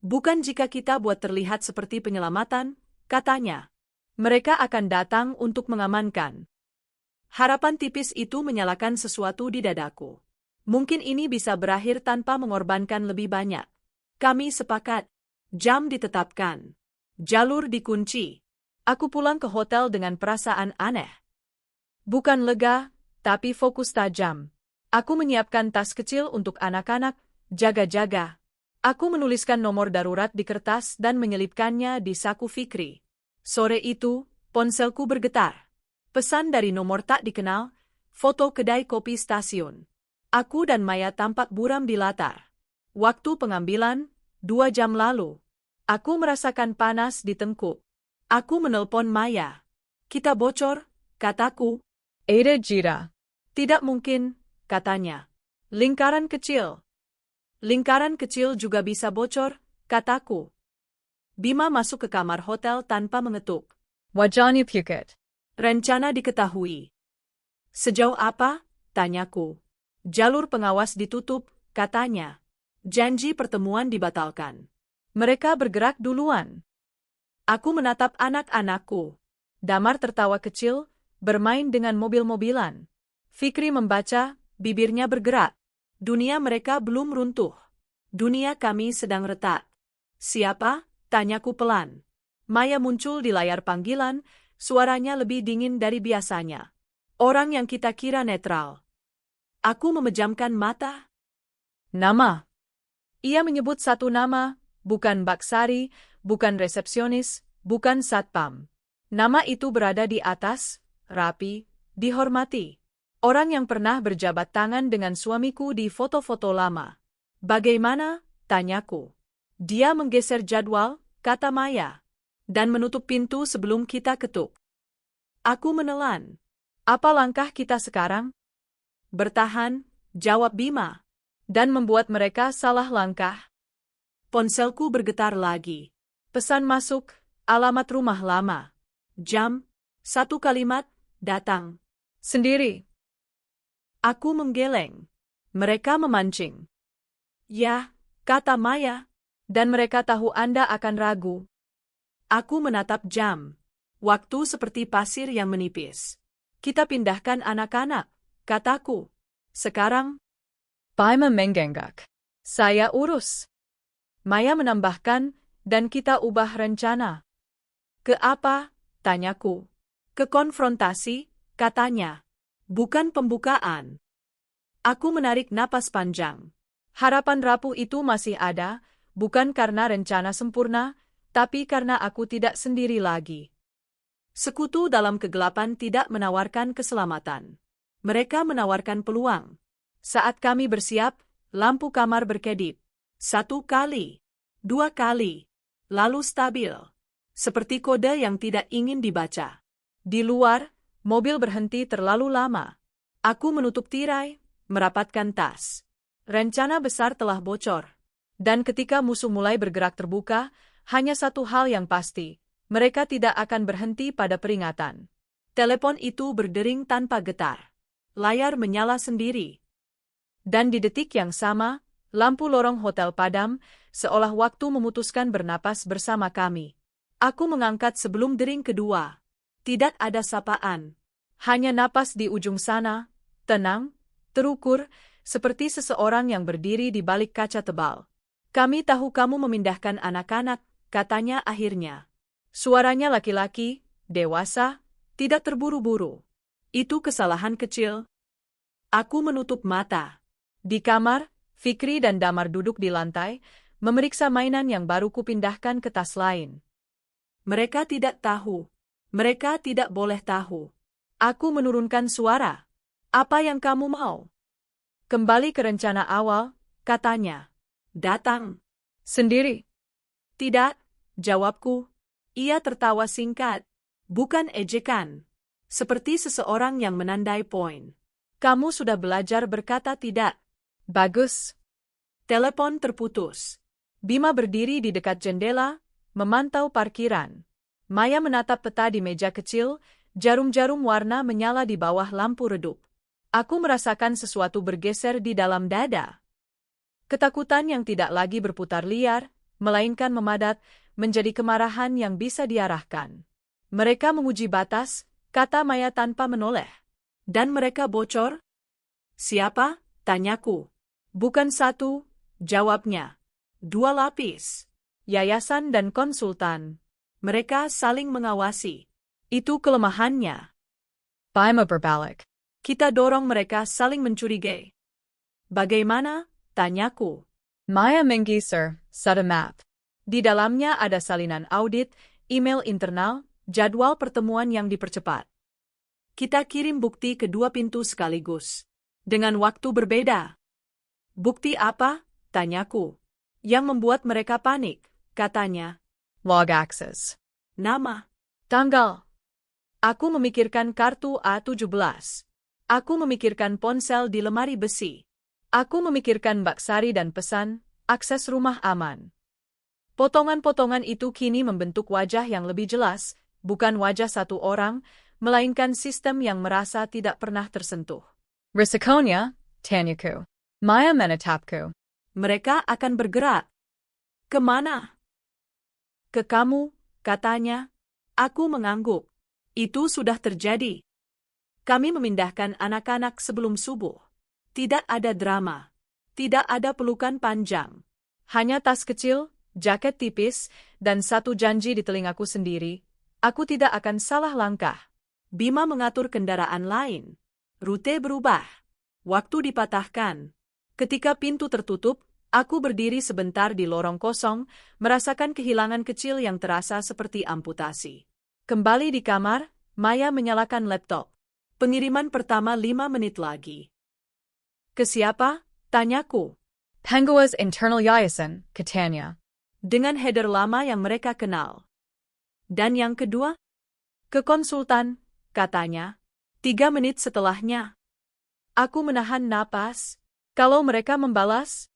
Bukan jika kita buat terlihat seperti penyelamatan, katanya. Mereka akan datang untuk mengamankan. Harapan tipis itu menyalakan sesuatu di dadaku. Mungkin ini bisa berakhir tanpa mengorbankan lebih banyak. Kami sepakat. Jam ditetapkan. Jalur dikunci. Aku pulang ke hotel dengan perasaan aneh. Bukan lega, tapi fokus tajam. Aku menyiapkan tas kecil untuk anak-anak, jaga-jaga. Aku menuliskan nomor darurat di kertas dan menyelipkannya di saku Fikri. Sore itu, ponselku bergetar. Pesan dari nomor tak dikenal, foto kedai kopi stasiun. Aku dan Maya tampak buram di latar. Waktu pengambilan, 2 jam lalu. Aku merasakan panas di tengkuk. Aku menelpon Maya. Kita bocor, kataku. Ada Jira. Tidak mungkin, katanya. Lingkaran kecil. Lingkaran kecil juga bisa bocor, kataku. Bima masuk ke kamar hotel tanpa mengetuk. Wajahnya pucat. Rencana diketahui. Sejauh apa? Tanyaku. Jalur pengawas ditutup, katanya. Janji pertemuan dibatalkan. Mereka bergerak duluan. Aku menatap anak-anakku. Damar tertawa kecil, bermain dengan mobil-mobilan. Fikri membaca, bibirnya bergerak. Dunia mereka belum runtuh. Dunia kami sedang retak. Siapa? Tanyaku pelan. Maya muncul di layar panggilan, suaranya lebih dingin dari biasanya. Orang yang kita kira netral. Aku memejamkan mata. Nama. Ia menyebut satu nama, bukan Baksari, bukan resepsionis, bukan satpam. Nama itu berada di atas, rapi, dihormati. Orang yang pernah berjabat tangan dengan suamiku di foto-foto lama. Bagaimana? Tanyaku. Dia menggeser jadwal, kata Maya, dan menutup pintu sebelum kita ketuk. Aku menelan. Apa langkah kita sekarang? Bertahan, jawab Bima, dan membuat mereka salah langkah. Ponselku bergetar lagi. Pesan masuk, alamat rumah lama. Jam, 1 kalimat, datang. Sendiri. Aku menggeleng. Mereka memancing. Ya, kata Maya, dan mereka tahu Anda akan ragu. Aku menatap jam. Waktu seperti pasir yang menipis. Kita pindahkan anak-anak, kataku. Sekarang, Bima mengenggak. saya urus. Maya menambahkan, dan kita ubah rencana. Ke apa? Tanyaku. Ke konfrontasi, katanya. Bukan pembukaan. Aku menarik napas panjang. Harapan rapuh itu masih ada, bukan karena rencana sempurna, tapi karena aku tidak sendiri lagi. Sekutu dalam kegelapan tidak menawarkan keselamatan. Mereka menawarkan peluang. Saat kami bersiap, lampu kamar berkedip. 1 kali, 2 kali, lalu stabil. Seperti kode yang tidak ingin dibaca. Di luar, mobil berhenti terlalu lama. Aku menutup tirai, merapatkan tas. Rencana besar telah bocor. Dan ketika musuh mulai bergerak terbuka, hanya satu hal yang pasti, mereka tidak akan berhenti pada peringatan. Telepon itu berdering tanpa getar. Layar menyala sendiri. Dan di detik yang sama, lampu lorong hotel padam, seolah waktu memutuskan bernapas bersama kami. Aku mengangkat sebelum dering kedua. Tidak ada sapaan. Hanya napas di ujung sana, tenang, terukur, seperti seseorang yang berdiri di balik kaca tebal. Kami tahu kamu memindahkan anak-anak, katanya akhirnya. Suaranya laki-laki, dewasa, tidak terburu-buru. Itu kesalahan kecil. Aku menutup mata. Di kamar, Fikri dan Damar duduk di lantai, memeriksa mainan yang baru kupindahkan ke tas lain. Mereka tidak tahu. Mereka tidak boleh tahu. Aku menurunkan suara. Apa yang kamu mau? Kembali ke rencana awal, katanya. Datang. Sendiri. Tidak, jawabku. Ia tertawa singkat. Bukan ejekan. Seperti seseorang yang menandai poin. Kamu sudah belajar berkata tidak. Bagus. Telepon terputus. Bima berdiri di dekat jendela, memantau parkiran. Maya menatap peta di meja kecil, jarum-jarum warna menyala di bawah lampu redup. Aku merasakan sesuatu bergeser di dalam dada. Ketakutan yang tidak lagi berputar liar, melainkan memadat menjadi kemarahan yang bisa diarahkan. Mereka menguji batas, kata Maya tanpa menoleh. Dan mereka bocor? Siapa? Tanyaku. Bukan satu, jawabnya. 2 lapis. Yayasan dan konsultan. Mereka saling mengawasi. Itu kelemahannya. Bima berbalik. Kita dorong mereka saling mencurigai. Bagaimana? Tanyaku. Maya menggeser pada map. Di dalamnya ada salinan audit, email internal, jadwal pertemuan yang dipercepat. Kita kirim bukti ke 2 pintu sekaligus. Dengan waktu berbeda. Bukti apa? Tanyaku. Yang membuat mereka panik, katanya. Log access. Nama. Tanggal. Aku memikirkan kartu A17. Aku memikirkan ponsel di lemari besi. Aku memikirkan baksari dan pesan, akses rumah aman. Potongan-potongan itu kini membentuk wajah yang lebih jelas, bukan wajah satu orang, melainkan sistem yang merasa tidak pernah tersentuh. Risikonya, tanyaku. Maya menatapku. Mereka akan bergerak. Kemana? Ke kamu, katanya. Aku mengangguk. Itu sudah terjadi. Kami memindahkan anak-anak sebelum subuh. Tidak ada drama. Tidak ada pelukan panjang. Hanya tas kecil, jaket tipis, dan satu janji di telingaku sendiri. Aku tidak akan salah langkah. Bima mengatur kendaraan lain. Rute berubah. Waktu dipatahkan. Ketika pintu tertutup, aku berdiri sebentar di lorong kosong, merasakan kehilangan kecil yang terasa seperti amputasi. Kembali di kamar, Maya menyalakan laptop. Pengiriman pertama 5 menit lagi. Ke siapa? Tanyaku. Penguas Internal Yayasan, katanya. Dengan header lama yang mereka kenal. Dan yang kedua? Ke konsultan, katanya. 3 menit setelahnya. Aku menahan napas. Kalau mereka membalas?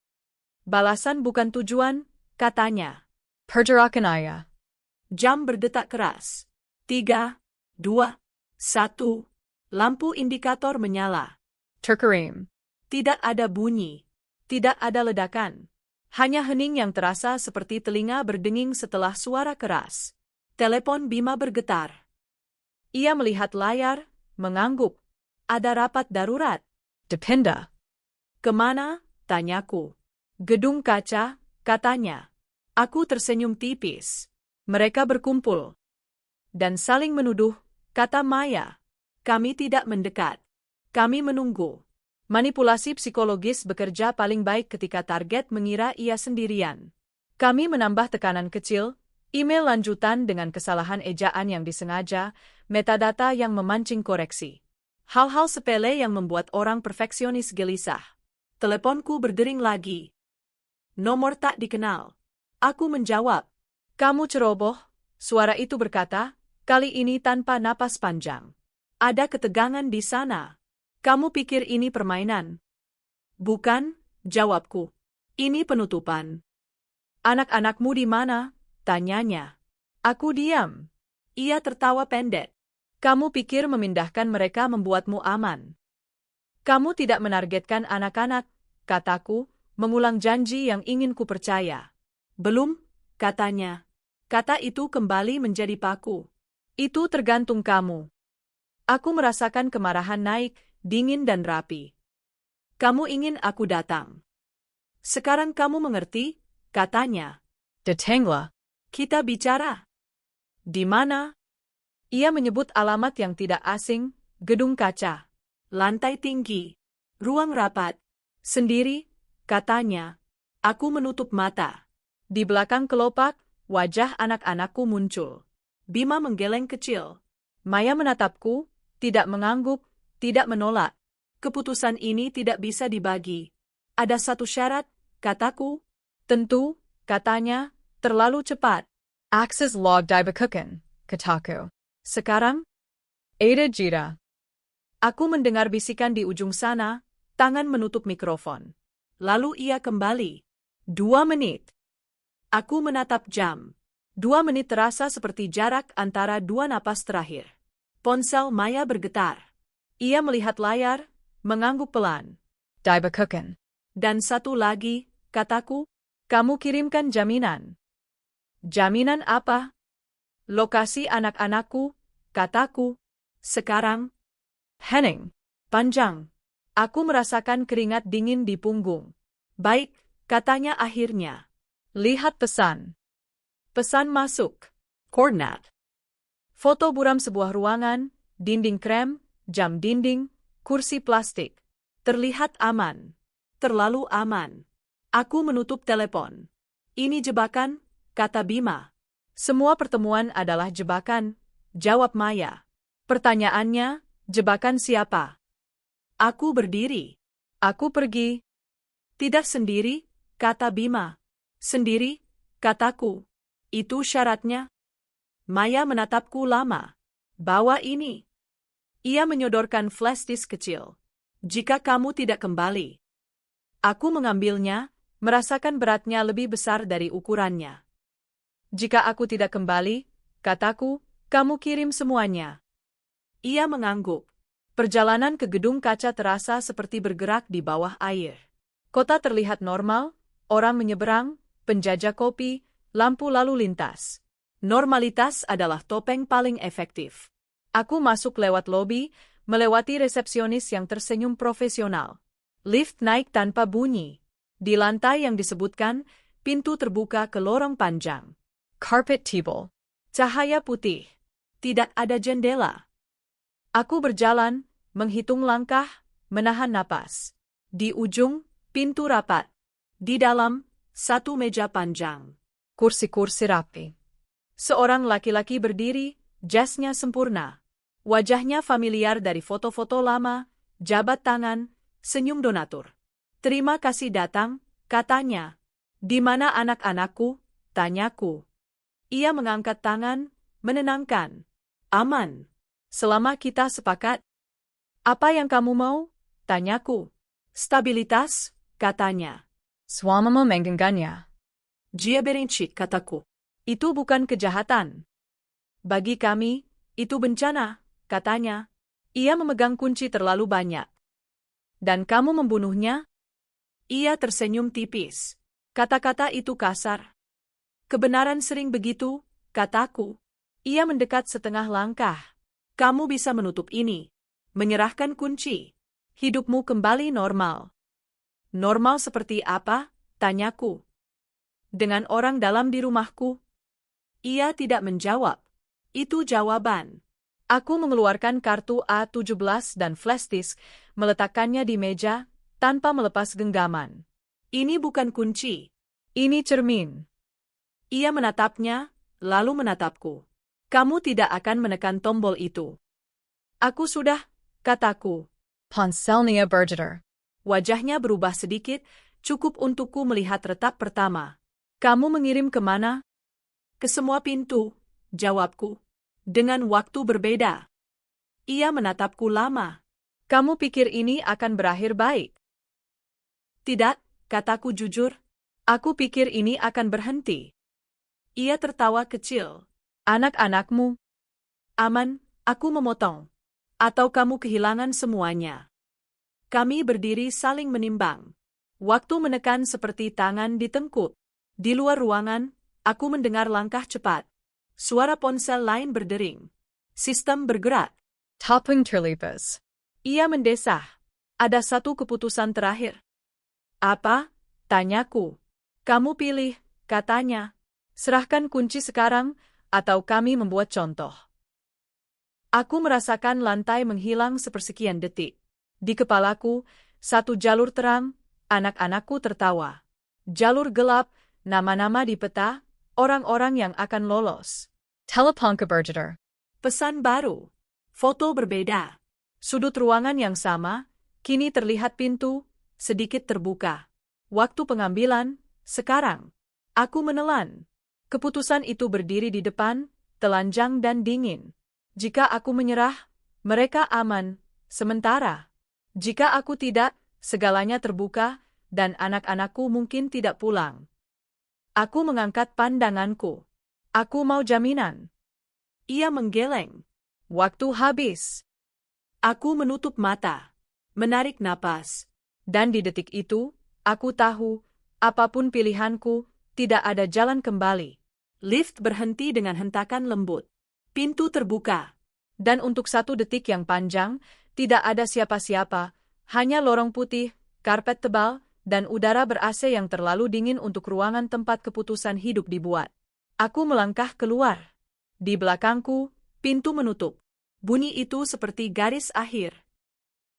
Balasan bukan tujuan, katanya. Pergerakan ayah. Jam berdetak keras. 3, 2, 1. Lampu indikator menyala. Terkirim. Tidak ada bunyi. Tidak ada ledakan. Hanya hening yang terasa seperti telinga berdenging setelah suara keras. Telepon Bima bergetar. Ia melihat layar, mengangguk. Ada rapat darurat. Dependa. Kemana? Tanyaku. Gedung kaca, katanya. Aku tersenyum tipis. Mereka berkumpul. Dan saling menuduh, kata Maya. Kami tidak mendekat. Kami menunggu. Manipulasi psikologis bekerja paling baik ketika target mengira ia sendirian. Kami menambah tekanan kecil, email lanjutan dengan kesalahan ejaan yang disengaja, metadata yang memancing koreksi. Hal-hal sepele yang membuat orang perfeksionis gelisah. Teleponku berdering lagi. Nomor tak dikenal. Aku menjawab. Kamu ceroboh, suara itu berkata, kali ini tanpa napas panjang. Ada ketegangan di sana. Kamu pikir ini permainan? Bukan, jawabku. Ini penutupan. Anak-anakmu di mana? Tanyanya. Aku diam. Ia tertawa pendek. Kamu pikir memindahkan mereka membuatmu aman? Kamu tidak menargetkan anak-anak, kataku, mengulang janji yang ingin ku percaya. Belum, katanya. Kata itu kembali menjadi paku. Itu tergantung kamu. Aku merasakan kemarahan naik, dingin dan rapi. Kamu ingin aku datang. Sekarang kamu mengerti, katanya. Detenglah. Kita bicara. Di mana? Ia menyebut alamat yang tidak asing, gedung kaca. Lantai tinggi. Ruang rapat. Sendiri, katanya. Aku menutup mata. Di belakang kelopak, wajah anak-anakku muncul. Bima menggeleng kecil. Maya menatapku, tidak mengangguk, tidak menolak. Keputusan ini tidak bisa dibagi. Ada satu syarat, kataku. Tentu, katanya, terlalu cepat. Access log dibekukan, kataku. Sekarang? Ada jida. Aku mendengar bisikan di ujung sana, tangan menutup mikrofon. Lalu ia kembali. 2 menit. Aku menatap jam. 2 menit terasa seperti jarak antara 2 napas terakhir. Ponsel Maya bergetar. Ia melihat layar, mengangguk pelan. Dibekukan. Dan satu lagi, kataku, kamu kirimkan jaminan. Jaminan apa? Lokasi anak-anakku, kataku. Sekarang, Hening. Panjang. Aku merasakan keringat dingin di punggung. baik, katanya akhirnya. Lihat pesan. Pesan masuk. Coordinate. Foto buram sebuah ruangan, dinding krem, jam dinding, kursi plastik. Terlihat aman. Terlalu aman. Aku menutup telepon. Ini jebakan, kata Bima. Semua pertemuan adalah jebakan, jawab Maya. Pertanyaannya, jebakan siapa? Aku berdiri. Aku pergi. Tidak sendiri, kata Bima. Sendiri, kataku. Itu syaratnya. Maya menatapku lama. Bawa ini. Ia menyodorkan flash disk kecil. Jika kamu tidak kembali. Aku mengambilnya, merasakan beratnya lebih besar dari ukurannya. Jika aku tidak kembali, kataku, kamu kirim semuanya. Ia mengangguk. Perjalanan ke gedung kaca terasa seperti bergerak di bawah air. Kota terlihat normal, orang menyeberang, penjajah kopi, lampu lalu lintas. Normalitas adalah topeng paling efektif. Aku masuk lewat lobi, melewati resepsionis yang tersenyum profesional. Lift naik tanpa bunyi. Di lantai yang disebutkan, pintu terbuka ke lorong panjang. Carpet table. Cahaya putih. Tidak ada jendela. Aku berjalan, menghitung langkah, menahan napas. Di ujung, pintu rapat. Di dalam, satu meja panjang. Kursi-kursi rapi. Seorang laki-laki berdiri, jasnya sempurna. Wajahnya familiar dari foto-foto lama, jabat tangan, senyum donatur. Terima kasih datang, katanya. Di mana anak-anakku? Tanyaku. Ia mengangkat tangan, menenangkan. Aman. Selama kita sepakat. Apa yang kamu mau? Tanyaku. Stabilitas, katanya. Suamamu menggenggamnya. Dia berinci, kataku. Itu bukan kejahatan. Bagi kami, itu bencana, katanya. Ia memegang kunci terlalu banyak. Dan kamu membunuhnya? Ia tersenyum tipis. Kata-kata itu kasar. Kebenaran sering begitu, kataku. Ia mendekat setengah langkah. Kamu bisa menutup ini. Menyerahkan kunci. Hidupmu kembali normal. Normal seperti apa? Tanyaku. Dengan orang dalam di rumahku? Ia tidak menjawab. Itu jawaban. Aku mengeluarkan kartu A17 dan flash disk, meletakkannya di meja, tanpa melepas genggaman. Ini bukan kunci. Ini cermin. Ia menatapnya, lalu menatapku. Kamu tidak akan menekan tombol itu. Aku sudah, kataku. Ponselnia Bergeter. Wajahnya berubah sedikit, cukup untukku melihat retak pertama. Kamu mengirim kemana? Ke semua pintu, jawabku. Dengan waktu berbeda. Ia menatapku lama. Kamu pikir ini akan berakhir baik? Tidak, kataku jujur. Aku pikir ini akan berhenti. Ia tertawa kecil. Anak-anakmu? Aman, aku memotong. Atau kamu kehilangan semuanya. Kami berdiri saling menimbang. Waktu menekan seperti tangan ditengkuk. Di luar ruangan, aku mendengar langkah cepat. Suara ponsel lain berdering. Sistem bergerak. Topping terlipas. Ia mendesah. Ada satu keputusan terakhir. Apa? Tanyaku. Kamu pilih, katanya. Serahkan kunci sekarang, atau kami membuat contoh. Aku merasakan lantai menghilang sepersekian detik. Di kepalaku, satu jalur terang, anak-anakku tertawa. Jalur gelap, nama-nama di peta, orang-orang yang akan lolos. Teleponka Bergeter. Pesan baru. Foto berbeda. Sudut ruangan yang sama, kini terlihat pintu, sedikit terbuka. Waktu pengambilan, sekarang. Aku menelan. Keputusan itu berdiri di depan, telanjang dan dingin. Jika aku menyerah, mereka aman, sementara. Jika aku tidak, segalanya terbuka, dan anak-anakku mungkin tidak pulang. Aku mengangkat pandanganku. Aku mau jaminan. Ia menggeleng. Waktu habis. Aku menutup mata. Menarik napas. Dan di detik itu, aku tahu, apapun pilihanku, tidak ada jalan kembali. Lift berhenti dengan hentakan lembut. Pintu terbuka. Dan untuk 1 detik yang panjang, tidak ada siapa-siapa, hanya lorong putih, karpet tebal, dan udara ber-AC yang terlalu dingin untuk ruangan tempat keputusan hidup dibuat. Aku melangkah keluar. Di belakangku, pintu menutup. Bunyi itu seperti garis akhir.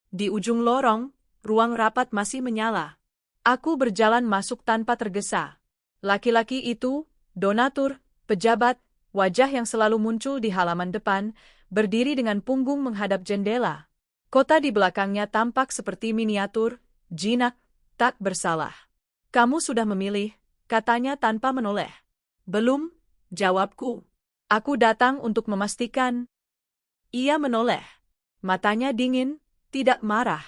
Di ujung lorong, ruang rapat masih menyala. Aku berjalan masuk tanpa tergesa. Laki-laki itu, donatur, pejabat, wajah yang selalu muncul di halaman depan, berdiri dengan punggung menghadap jendela. Kota di belakangnya tampak seperti miniatur, jinak, tak bersalah. Kamu sudah memilih, katanya tanpa menoleh. Belum, jawabku. Aku datang untuk memastikan. Ia menoleh. Matanya dingin, tidak marah.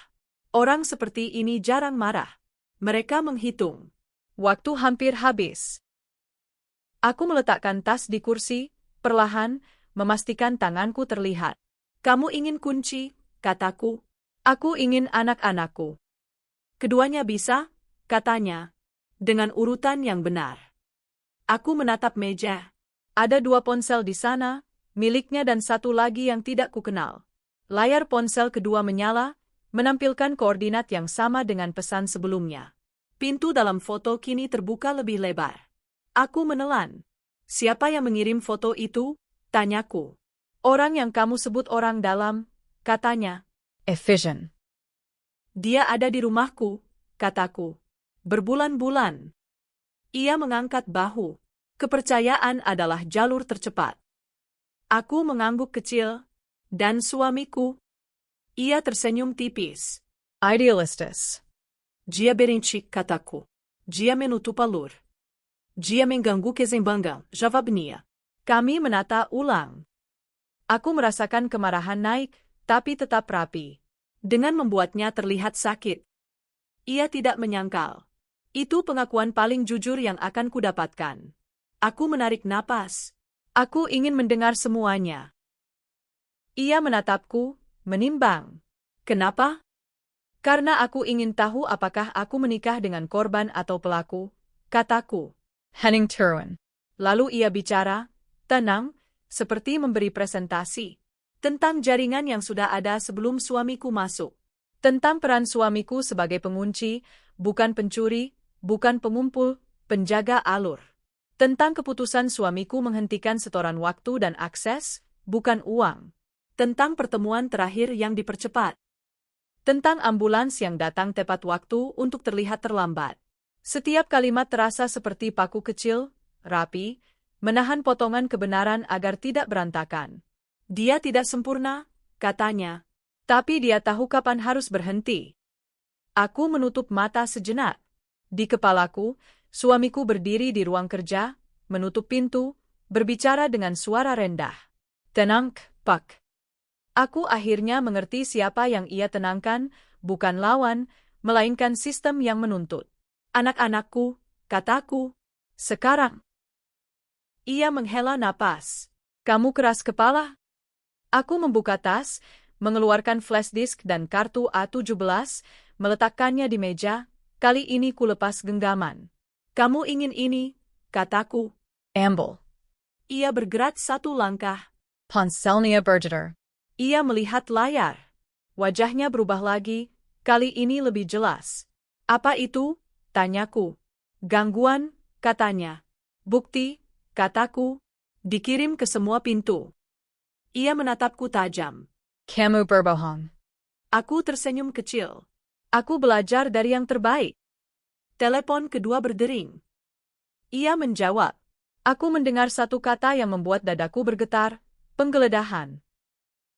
Orang seperti ini jarang marah. Mereka menghitung. Waktu hampir habis. Aku meletakkan tas di kursi, perlahan, memastikan tanganku terlihat. Kamu ingin kunci, kataku. Aku ingin anak-anakku. Keduanya bisa, katanya, dengan urutan yang benar. Aku menatap meja. Ada 2 ponsel di sana, miliknya dan 1 lagi yang tidak kukenal. Layar ponsel kedua menyala, menampilkan koordinat yang sama dengan pesan sebelumnya. Pintu dalam foto kini terbuka lebih lebar. Aku menelan. Siapa yang mengirim foto itu? Tanyaku. Orang yang kamu sebut orang dalam, katanya. Vision. Dia ada di rumahku, kataku. Berbulan-bulan. Ia mengangkat bahu. Kepercayaan adalah jalur tercepat. Aku mengangguk kecil. Dan suamiku? Ia tersenyum tipis. Idealistis. Dia benci, kataku. Dia menutup alur. Dia mengganggu keseimbangan, jawabnya. Kami menata ulang. Aku merasakan kemarahan naik, tapi tetap rapi. Dengan membuatnya terlihat sakit. Ia tidak menyangkal. Itu pengakuan paling jujur yang akan kudapatkan. Aku menarik napas. Aku ingin mendengar semuanya. Ia menatapku, menimbang. Kenapa? Karena aku ingin tahu apakah aku menikah dengan korban atau pelaku, kataku. Henning Turwin. Lalu ia bicara, tenang, seperti memberi presentasi. Tentang jaringan yang sudah ada sebelum suamiku masuk. Tentang peran suamiku sebagai pengunci, bukan pencuri, bukan pengumpul, penjaga alur. Tentang keputusan suamiku menghentikan setoran waktu dan akses, bukan uang. Tentang pertemuan terakhir yang dipercepat. Tentang ambulans yang datang tepat waktu untuk terlihat terlambat. Setiap kalimat terasa seperti paku kecil, rapi, menahan potongan kebenaran agar tidak berantakan. Dia tidak sempurna, katanya. Tapi dia tahu kapan harus berhenti. Aku menutup mata sejenak. Di kepalaku, suamiku berdiri di ruang kerja, menutup pintu, berbicara dengan suara rendah. Tenang, Pak. Aku akhirnya mengerti siapa yang ia tenangkan, bukan lawan, melainkan sistem yang menuntut. Anak-anakku, kataku. Sekarang. Ia menghela napas. Kamu keras kepala? Aku membuka tas, mengeluarkan flash disk dan kartu A17, meletakkannya di meja, kali ini kulepas genggaman. Kamu ingin ini, kataku. Amble. Ia bergerak 1 langkah. Ponselnia Bergeter. Ia melihat layar. Wajahnya berubah lagi, kali ini lebih jelas. Apa itu? Tanyaku. Gangguan, katanya. Bukti, kataku. Dikirim ke semua pintu. Ia menatapku tajam. Kamu berbohong. Aku tersenyum kecil. Aku belajar dari yang terbaik. Telepon kedua berdering. Ia menjawab. Aku mendengar 1 kata yang membuat dadaku bergetar, penggeledahan.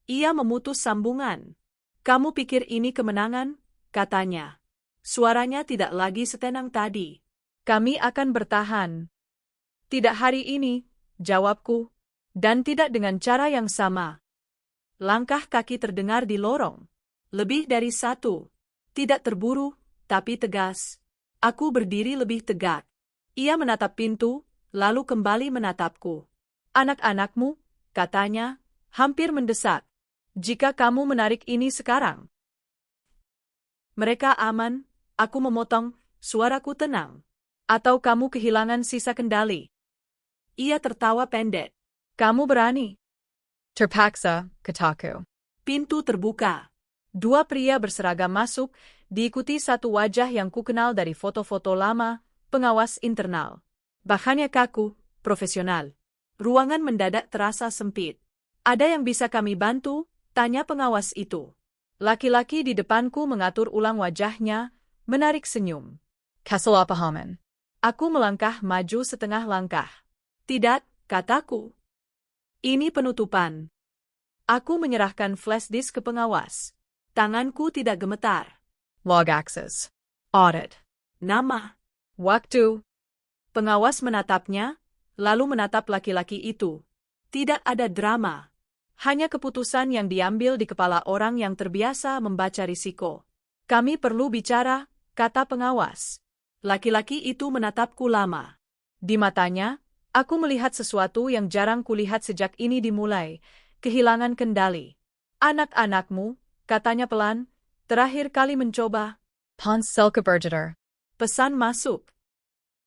Ia memutus sambungan. Kamu pikir ini kemenangan? Katanya. Suaranya tidak lagi setenang tadi. Kami akan bertahan. Tidak hari ini, jawabku. Dan tidak dengan cara yang sama. Langkah kaki terdengar di lorong. Lebih dari 1. Tidak terburu, tapi tegas. Aku berdiri lebih tegak. Ia menatap pintu, lalu kembali menatapku. Anak-anakmu, katanya, hampir mendesak. Jika kamu menarik ini sekarang. Mereka aman, aku memotong, suaraku tenang. Atau kamu kehilangan sisa kendali. Ia tertawa pendek. Kamu berani? Terpaksa, kataku. Pintu terbuka. Dua pria berseragam masuk, diikuti satu wajah yang kukenal dari foto-foto lama, pengawas internal. Bahannya kaku, profesional. Ruangan mendadak terasa sempit. Ada yang bisa kami bantu? Tanya pengawas itu. Laki-laki di depanku mengatur ulang wajahnya, menarik senyum. Kesalahpahaman. Aku melangkah maju setengah langkah. Tidak, kataku. Ini penutupan. Aku menyerahkan flash disk ke pengawas. Tanganku tidak gemetar. Log access. Audit. Nama. Waktu. Pengawas menatapnya, lalu menatap laki-laki itu. Tidak ada drama. Hanya keputusan yang diambil di kepala orang yang terbiasa membaca risiko. Kami perlu bicara, kata pengawas. Laki-laki itu menatapku lama. Di matanya, aku melihat sesuatu yang jarang kulihat sejak ini dimulai, kehilangan kendali. Anak-anakmu, katanya pelan, terakhir kali mencoba. Ponsel keberjeter. Pesan masuk.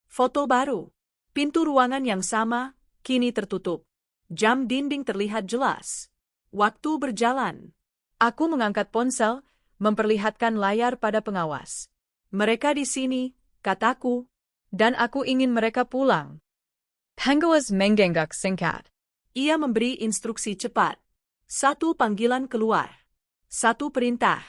Foto baru. Pintu ruangan yang sama, kini tertutup. Jam dinding terlihat jelas. Waktu berjalan. Aku mengangkat ponsel, memperlihatkan layar pada pengawas. Mereka di sini, kataku. Dan aku ingin mereka pulang. Pengawas menggengak singkat. Ia memberi instruksi cepat. Satu panggilan keluar. Satu perintah.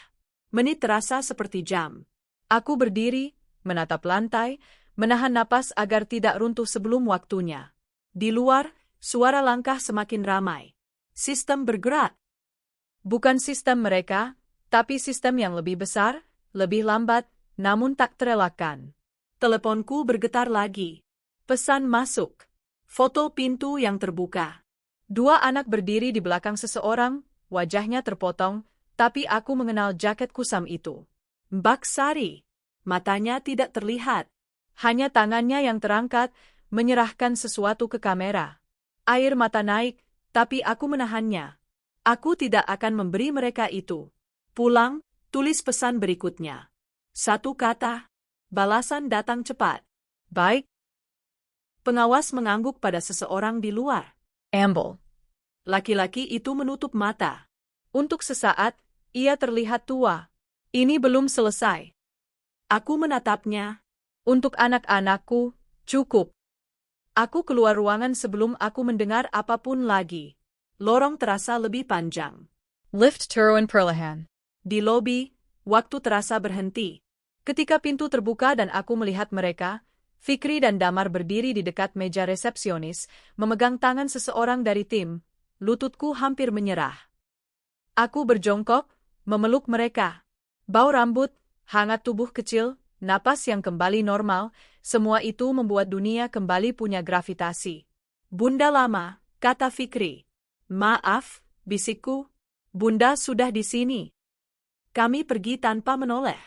Menit terasa seperti jam. Aku berdiri, menatap lantai, menahan napas agar tidak runtuh sebelum waktunya. Di luar, suara langkah semakin ramai. Sistem bergerak. Bukan sistem mereka, tapi sistem yang lebih besar, lebih lambat, namun tak terelakkan. Teleponku bergetar lagi. Pesan masuk. Foto pintu yang terbuka. Dua anak berdiri di belakang seseorang, wajahnya terpotong, tapi aku mengenal jaket kusam itu. Mbak Sari. Matanya tidak terlihat. Hanya tangannya yang terangkat, menyerahkan sesuatu ke kamera. Air mata naik, tapi aku menahannya. Aku tidak akan memberi mereka itu. Pulang, tulis pesan berikutnya. Satu kata. Balasan datang cepat. Baik. Pengawas mengangguk pada seseorang di luar. Amble. Laki-laki itu menutup mata. Untuk sesaat, ia terlihat tua. Ini belum selesai. Aku menatapnya. Untuk anak-anakku, cukup. Aku keluar ruangan sebelum aku mendengar apapun lagi. Lorong terasa lebih panjang. Lift turun perlahan. Di lobi, waktu terasa berhenti. Ketika pintu terbuka dan aku melihat mereka, Fikri dan Damar berdiri di dekat meja resepsionis, memegang tangan seseorang dari tim. Lututku hampir menyerah. Aku berjongkok, memeluk mereka. Bau rambut, hangat tubuh kecil, napas yang kembali normal, semua itu membuat dunia kembali punya gravitasi. Bunda lama, kata Fikri. Maaf, bisikku. Bunda sudah di sini. Kami pergi tanpa menoleh.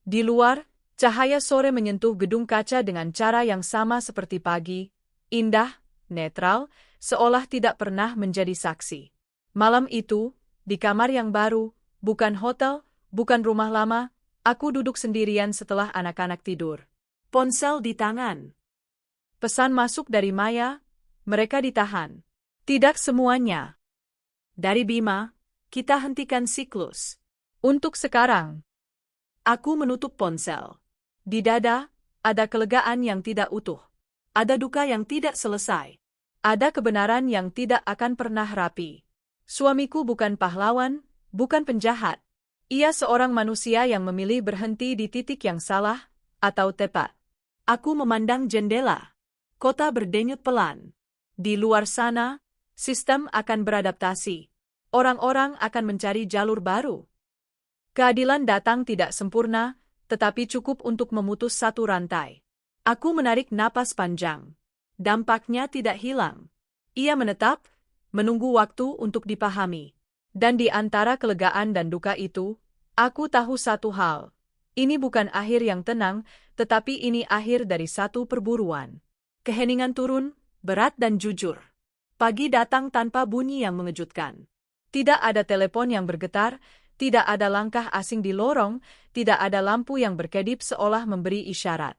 Di luar, cahaya sore menyentuh gedung kaca dengan cara yang sama seperti pagi, indah, netral, seolah tidak pernah menjadi saksi. Malam itu, di kamar yang baru, bukan hotel, bukan rumah lama, aku duduk sendirian setelah anak-anak tidur. Ponsel di tangan. Pesan masuk dari Maya, mereka ditahan. Tidak semuanya. Dari Bima, kita hentikan siklus. Untuk sekarang. Aku menutup ponsel. Di dada, ada kelegaan yang tidak utuh. Ada duka yang tidak selesai. Ada kebenaran yang tidak akan pernah rapi. Suamiku bukan pahlawan, bukan penjahat. Ia seorang manusia yang memilih berhenti di titik yang salah, atau tepat. Aku memandang jendela. Kota berdenyut pelan. Di luar sana, sistem akan beradaptasi. Orang-orang akan mencari jalur baru. Keadilan datang tidak sempurna, tetapi cukup untuk memutus satu rantai. Aku menarik napas panjang. Dampaknya tidak hilang. Ia menetap, menunggu waktu untuk dipahami. Dan di antara kelegaan dan duka itu, aku tahu satu hal. Ini bukan akhir yang tenang, tetapi ini akhir dari satu perburuan. Keheningan turun, berat dan jujur. Pagi datang tanpa bunyi yang mengejutkan. Tidak ada telepon yang bergetar, tidak ada langkah asing di lorong, tidak ada lampu yang berkedip seolah memberi isyarat.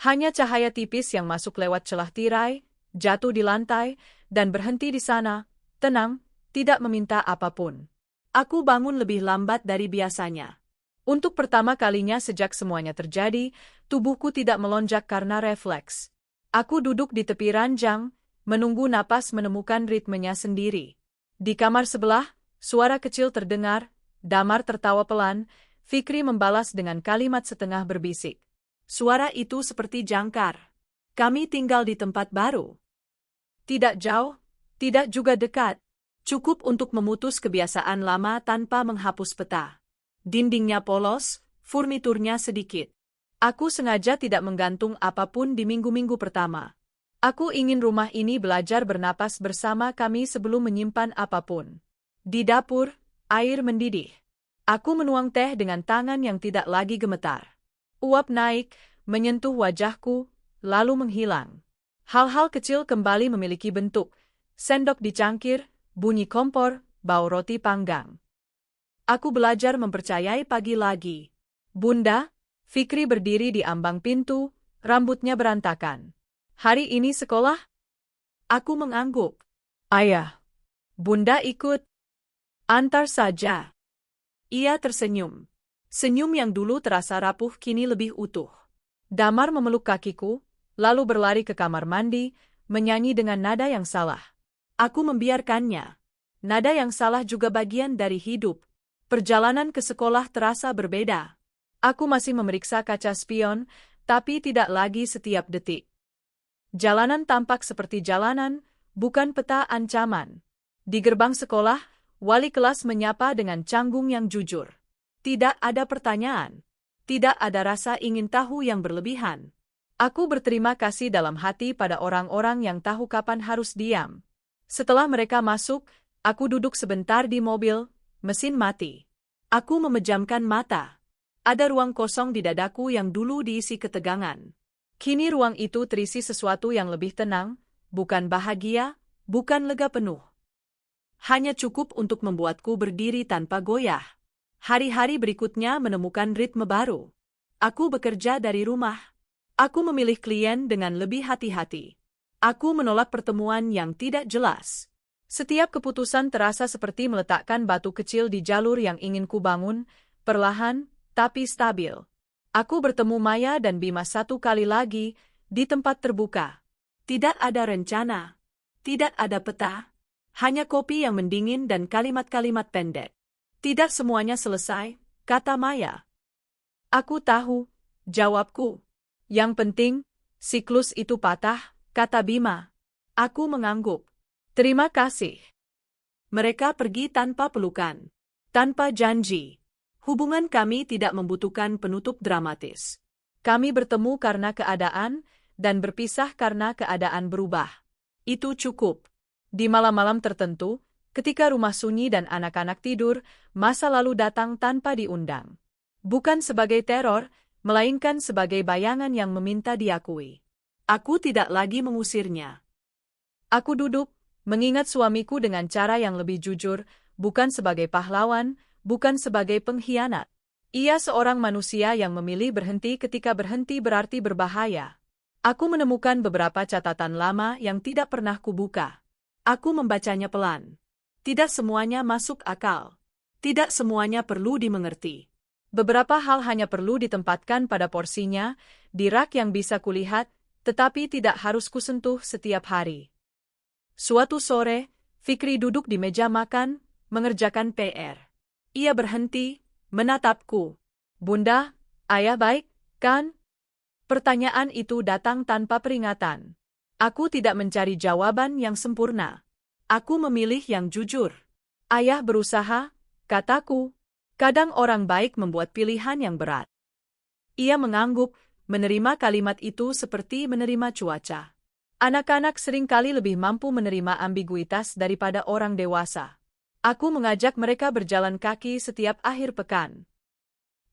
Hanya cahaya tipis yang masuk lewat celah tirai, jatuh di lantai, dan berhenti di sana, tenang, tidak meminta apapun. Aku bangun lebih lambat dari biasanya. Untuk pertama kalinya sejak semuanya terjadi, tubuhku tidak melonjak karena refleks. Aku duduk di tepi ranjang, menunggu napas menemukan ritmenya sendiri. Di kamar sebelah, suara kecil terdengar, Damar tertawa pelan, Fikri membalas dengan kalimat setengah berbisik. Suara itu seperti jangkar. Kami tinggal di tempat baru. Tidak jauh, tidak juga dekat. Cukup untuk memutus kebiasaan lama tanpa menghapus peta. Dindingnya polos, furniturnya sedikit. Aku sengaja tidak menggantung apapun di minggu-minggu pertama. Aku ingin rumah ini belajar bernapas bersama kami sebelum menyimpan apapun. Di dapur, air mendidih. Aku menuang teh dengan tangan yang tidak lagi gemetar. Uap naik, menyentuh wajahku, lalu menghilang. Hal-hal kecil kembali memiliki bentuk. Sendok dicangkir, bunyi kompor, bau roti panggang. Aku belajar mempercayai pagi lagi. Bunda, Fikri berdiri di ambang pintu, rambutnya berantakan. Hari ini sekolah? Aku mengangguk. Ayah. Bunda ikut. Antar saja. Ia tersenyum. Senyum yang dulu terasa rapuh kini lebih utuh. Damar memeluk kakiku, lalu berlari ke kamar mandi, menyanyi dengan nada yang salah. Aku membiarkannya. Nada yang salah juga bagian dari hidup. Perjalanan ke sekolah terasa berbeda. Aku masih memeriksa kaca spion, tapi tidak lagi setiap detik. Jalanan tampak seperti jalanan, bukan peta ancaman. Di gerbang sekolah, wali kelas menyapa dengan canggung yang jujur. Tidak ada pertanyaan. Tidak ada rasa ingin tahu yang berlebihan. Aku berterima kasih dalam hati pada orang-orang yang tahu kapan harus diam. Setelah mereka masuk, aku duduk sebentar di mobil, mesin mati. Aku memejamkan mata. Ada ruang kosong di dadaku yang dulu diisi ketegangan. Kini ruang itu terisi sesuatu yang lebih tenang, bukan bahagia, bukan lega penuh. Hanya cukup untuk membuatku berdiri tanpa goyah. Hari-hari berikutnya menemukan ritme baru. Aku bekerja dari rumah. Aku memilih klien dengan lebih hati-hati. Aku menolak pertemuan yang tidak jelas. Setiap keputusan terasa seperti meletakkan batu kecil di jalur yang ingin kubangun, perlahan, tapi stabil. Aku bertemu Maya dan Bima satu kali lagi, di tempat terbuka. Tidak ada rencana. Tidak ada peta. Hanya kopi yang mendingin dan kalimat-kalimat pendek. Tidak semuanya selesai, kata Maya. Aku tahu, jawabku. Yang penting, siklus itu patah, kata Bima. Aku mengangguk. Terima kasih. Mereka pergi tanpa pelukan, tanpa janji. Hubungan kami tidak membutuhkan penutup dramatis. Kami bertemu karena keadaan, dan berpisah karena keadaan berubah. Itu cukup. Di malam-malam tertentu, ketika rumah sunyi dan anak-anak tidur, masa lalu datang tanpa diundang. Bukan sebagai teror, melainkan sebagai bayangan yang meminta diakui. Aku tidak lagi mengusirnya. Aku duduk, mengingat suamiku dengan cara yang lebih jujur, bukan sebagai pahlawan, bukan sebagai pengkhianat. Ia seorang manusia yang memilih berhenti ketika berhenti berarti berbahaya. Aku menemukan beberapa catatan lama yang tidak pernah kubuka. Aku membacanya pelan. Tidak semuanya masuk akal. Tidak semuanya perlu dimengerti. Beberapa hal hanya perlu ditempatkan pada porsinya, di rak yang bisa kulihat, tetapi tidak harus kusentuh setiap hari. Suatu sore, Fikri duduk di meja makan, mengerjakan PR. Ia berhenti, menatapku. Bunda, ayah baik, kan? Pertanyaan itu datang tanpa peringatan. Aku tidak mencari jawaban yang sempurna. Aku memilih yang jujur. Ayah berusaha, kataku. Kadang orang baik membuat pilihan yang berat. Ia mengangguk, menerima kalimat itu seperti menerima cuaca. Anak-anak seringkali lebih mampu menerima ambiguitas daripada orang dewasa. Aku mengajak mereka berjalan kaki setiap akhir pekan.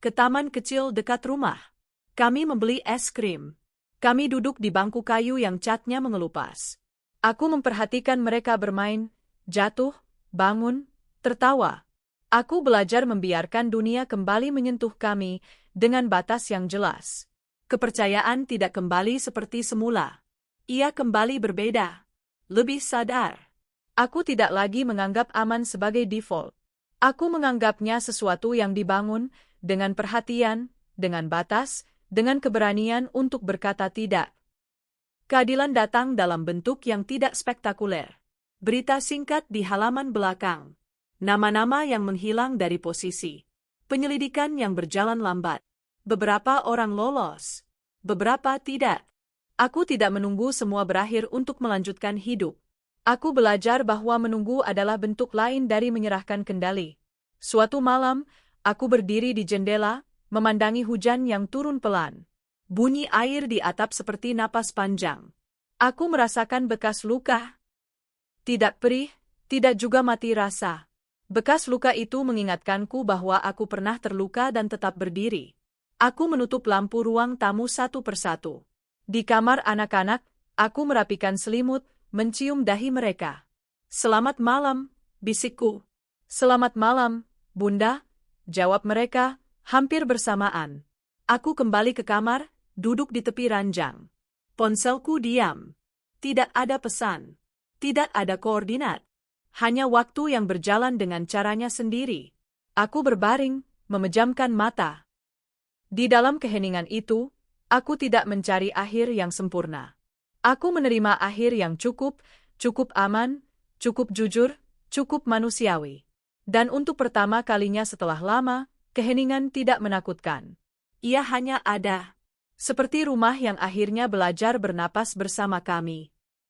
Ke taman kecil dekat rumah. Kami membeli es krim. Kami duduk di bangku kayu yang catnya mengelupas. Aku memperhatikan mereka bermain, jatuh, bangun, tertawa. Aku belajar membiarkan dunia kembali menyentuh kami dengan batas yang jelas. Kepercayaan tidak kembali seperti semula. Ia kembali berbeda. Lebih sadar. Aku tidak lagi menganggap aman sebagai default. Aku menganggapnya sesuatu yang dibangun dengan perhatian, dengan batas, dengan keberanian untuk berkata tidak. Keadilan datang dalam bentuk yang tidak spektakuler. Berita singkat di halaman belakang. Nama-nama yang menghilang dari posisi. Penyelidikan yang berjalan lambat. Beberapa orang lolos. Beberapa tidak. Aku tidak menunggu semua berakhir untuk melanjutkan hidup. Aku belajar bahwa menunggu adalah bentuk lain dari menyerahkan kendali. Suatu malam, aku berdiri di jendela, memandangi hujan yang turun pelan. Bunyi air di atap seperti napas panjang. Aku merasakan bekas luka. Tidak perih, tidak juga mati rasa. Bekas luka itu mengingatkanku bahwa aku pernah terluka dan tetap berdiri. Aku menutup lampu ruang tamu satu persatu. Di kamar anak-anak, aku merapikan selimut, mencium dahi mereka. Selamat malam, bisikku. Selamat malam, Bunda, jawab mereka, hampir bersamaan. Aku kembali ke kamar, duduk di tepi ranjang. Ponselku diam. Tidak ada pesan. Tidak ada koordinat. Hanya waktu yang berjalan dengan caranya sendiri. Aku berbaring, memejamkan mata. Di dalam keheningan itu, aku tidak mencari akhir yang sempurna. Aku menerima akhir yang cukup aman, cukup jujur, cukup manusiawi. Dan untuk pertama kalinya setelah lama, keheningan tidak menakutkan. Ia hanya ada. Seperti rumah yang akhirnya belajar bernapas bersama kami.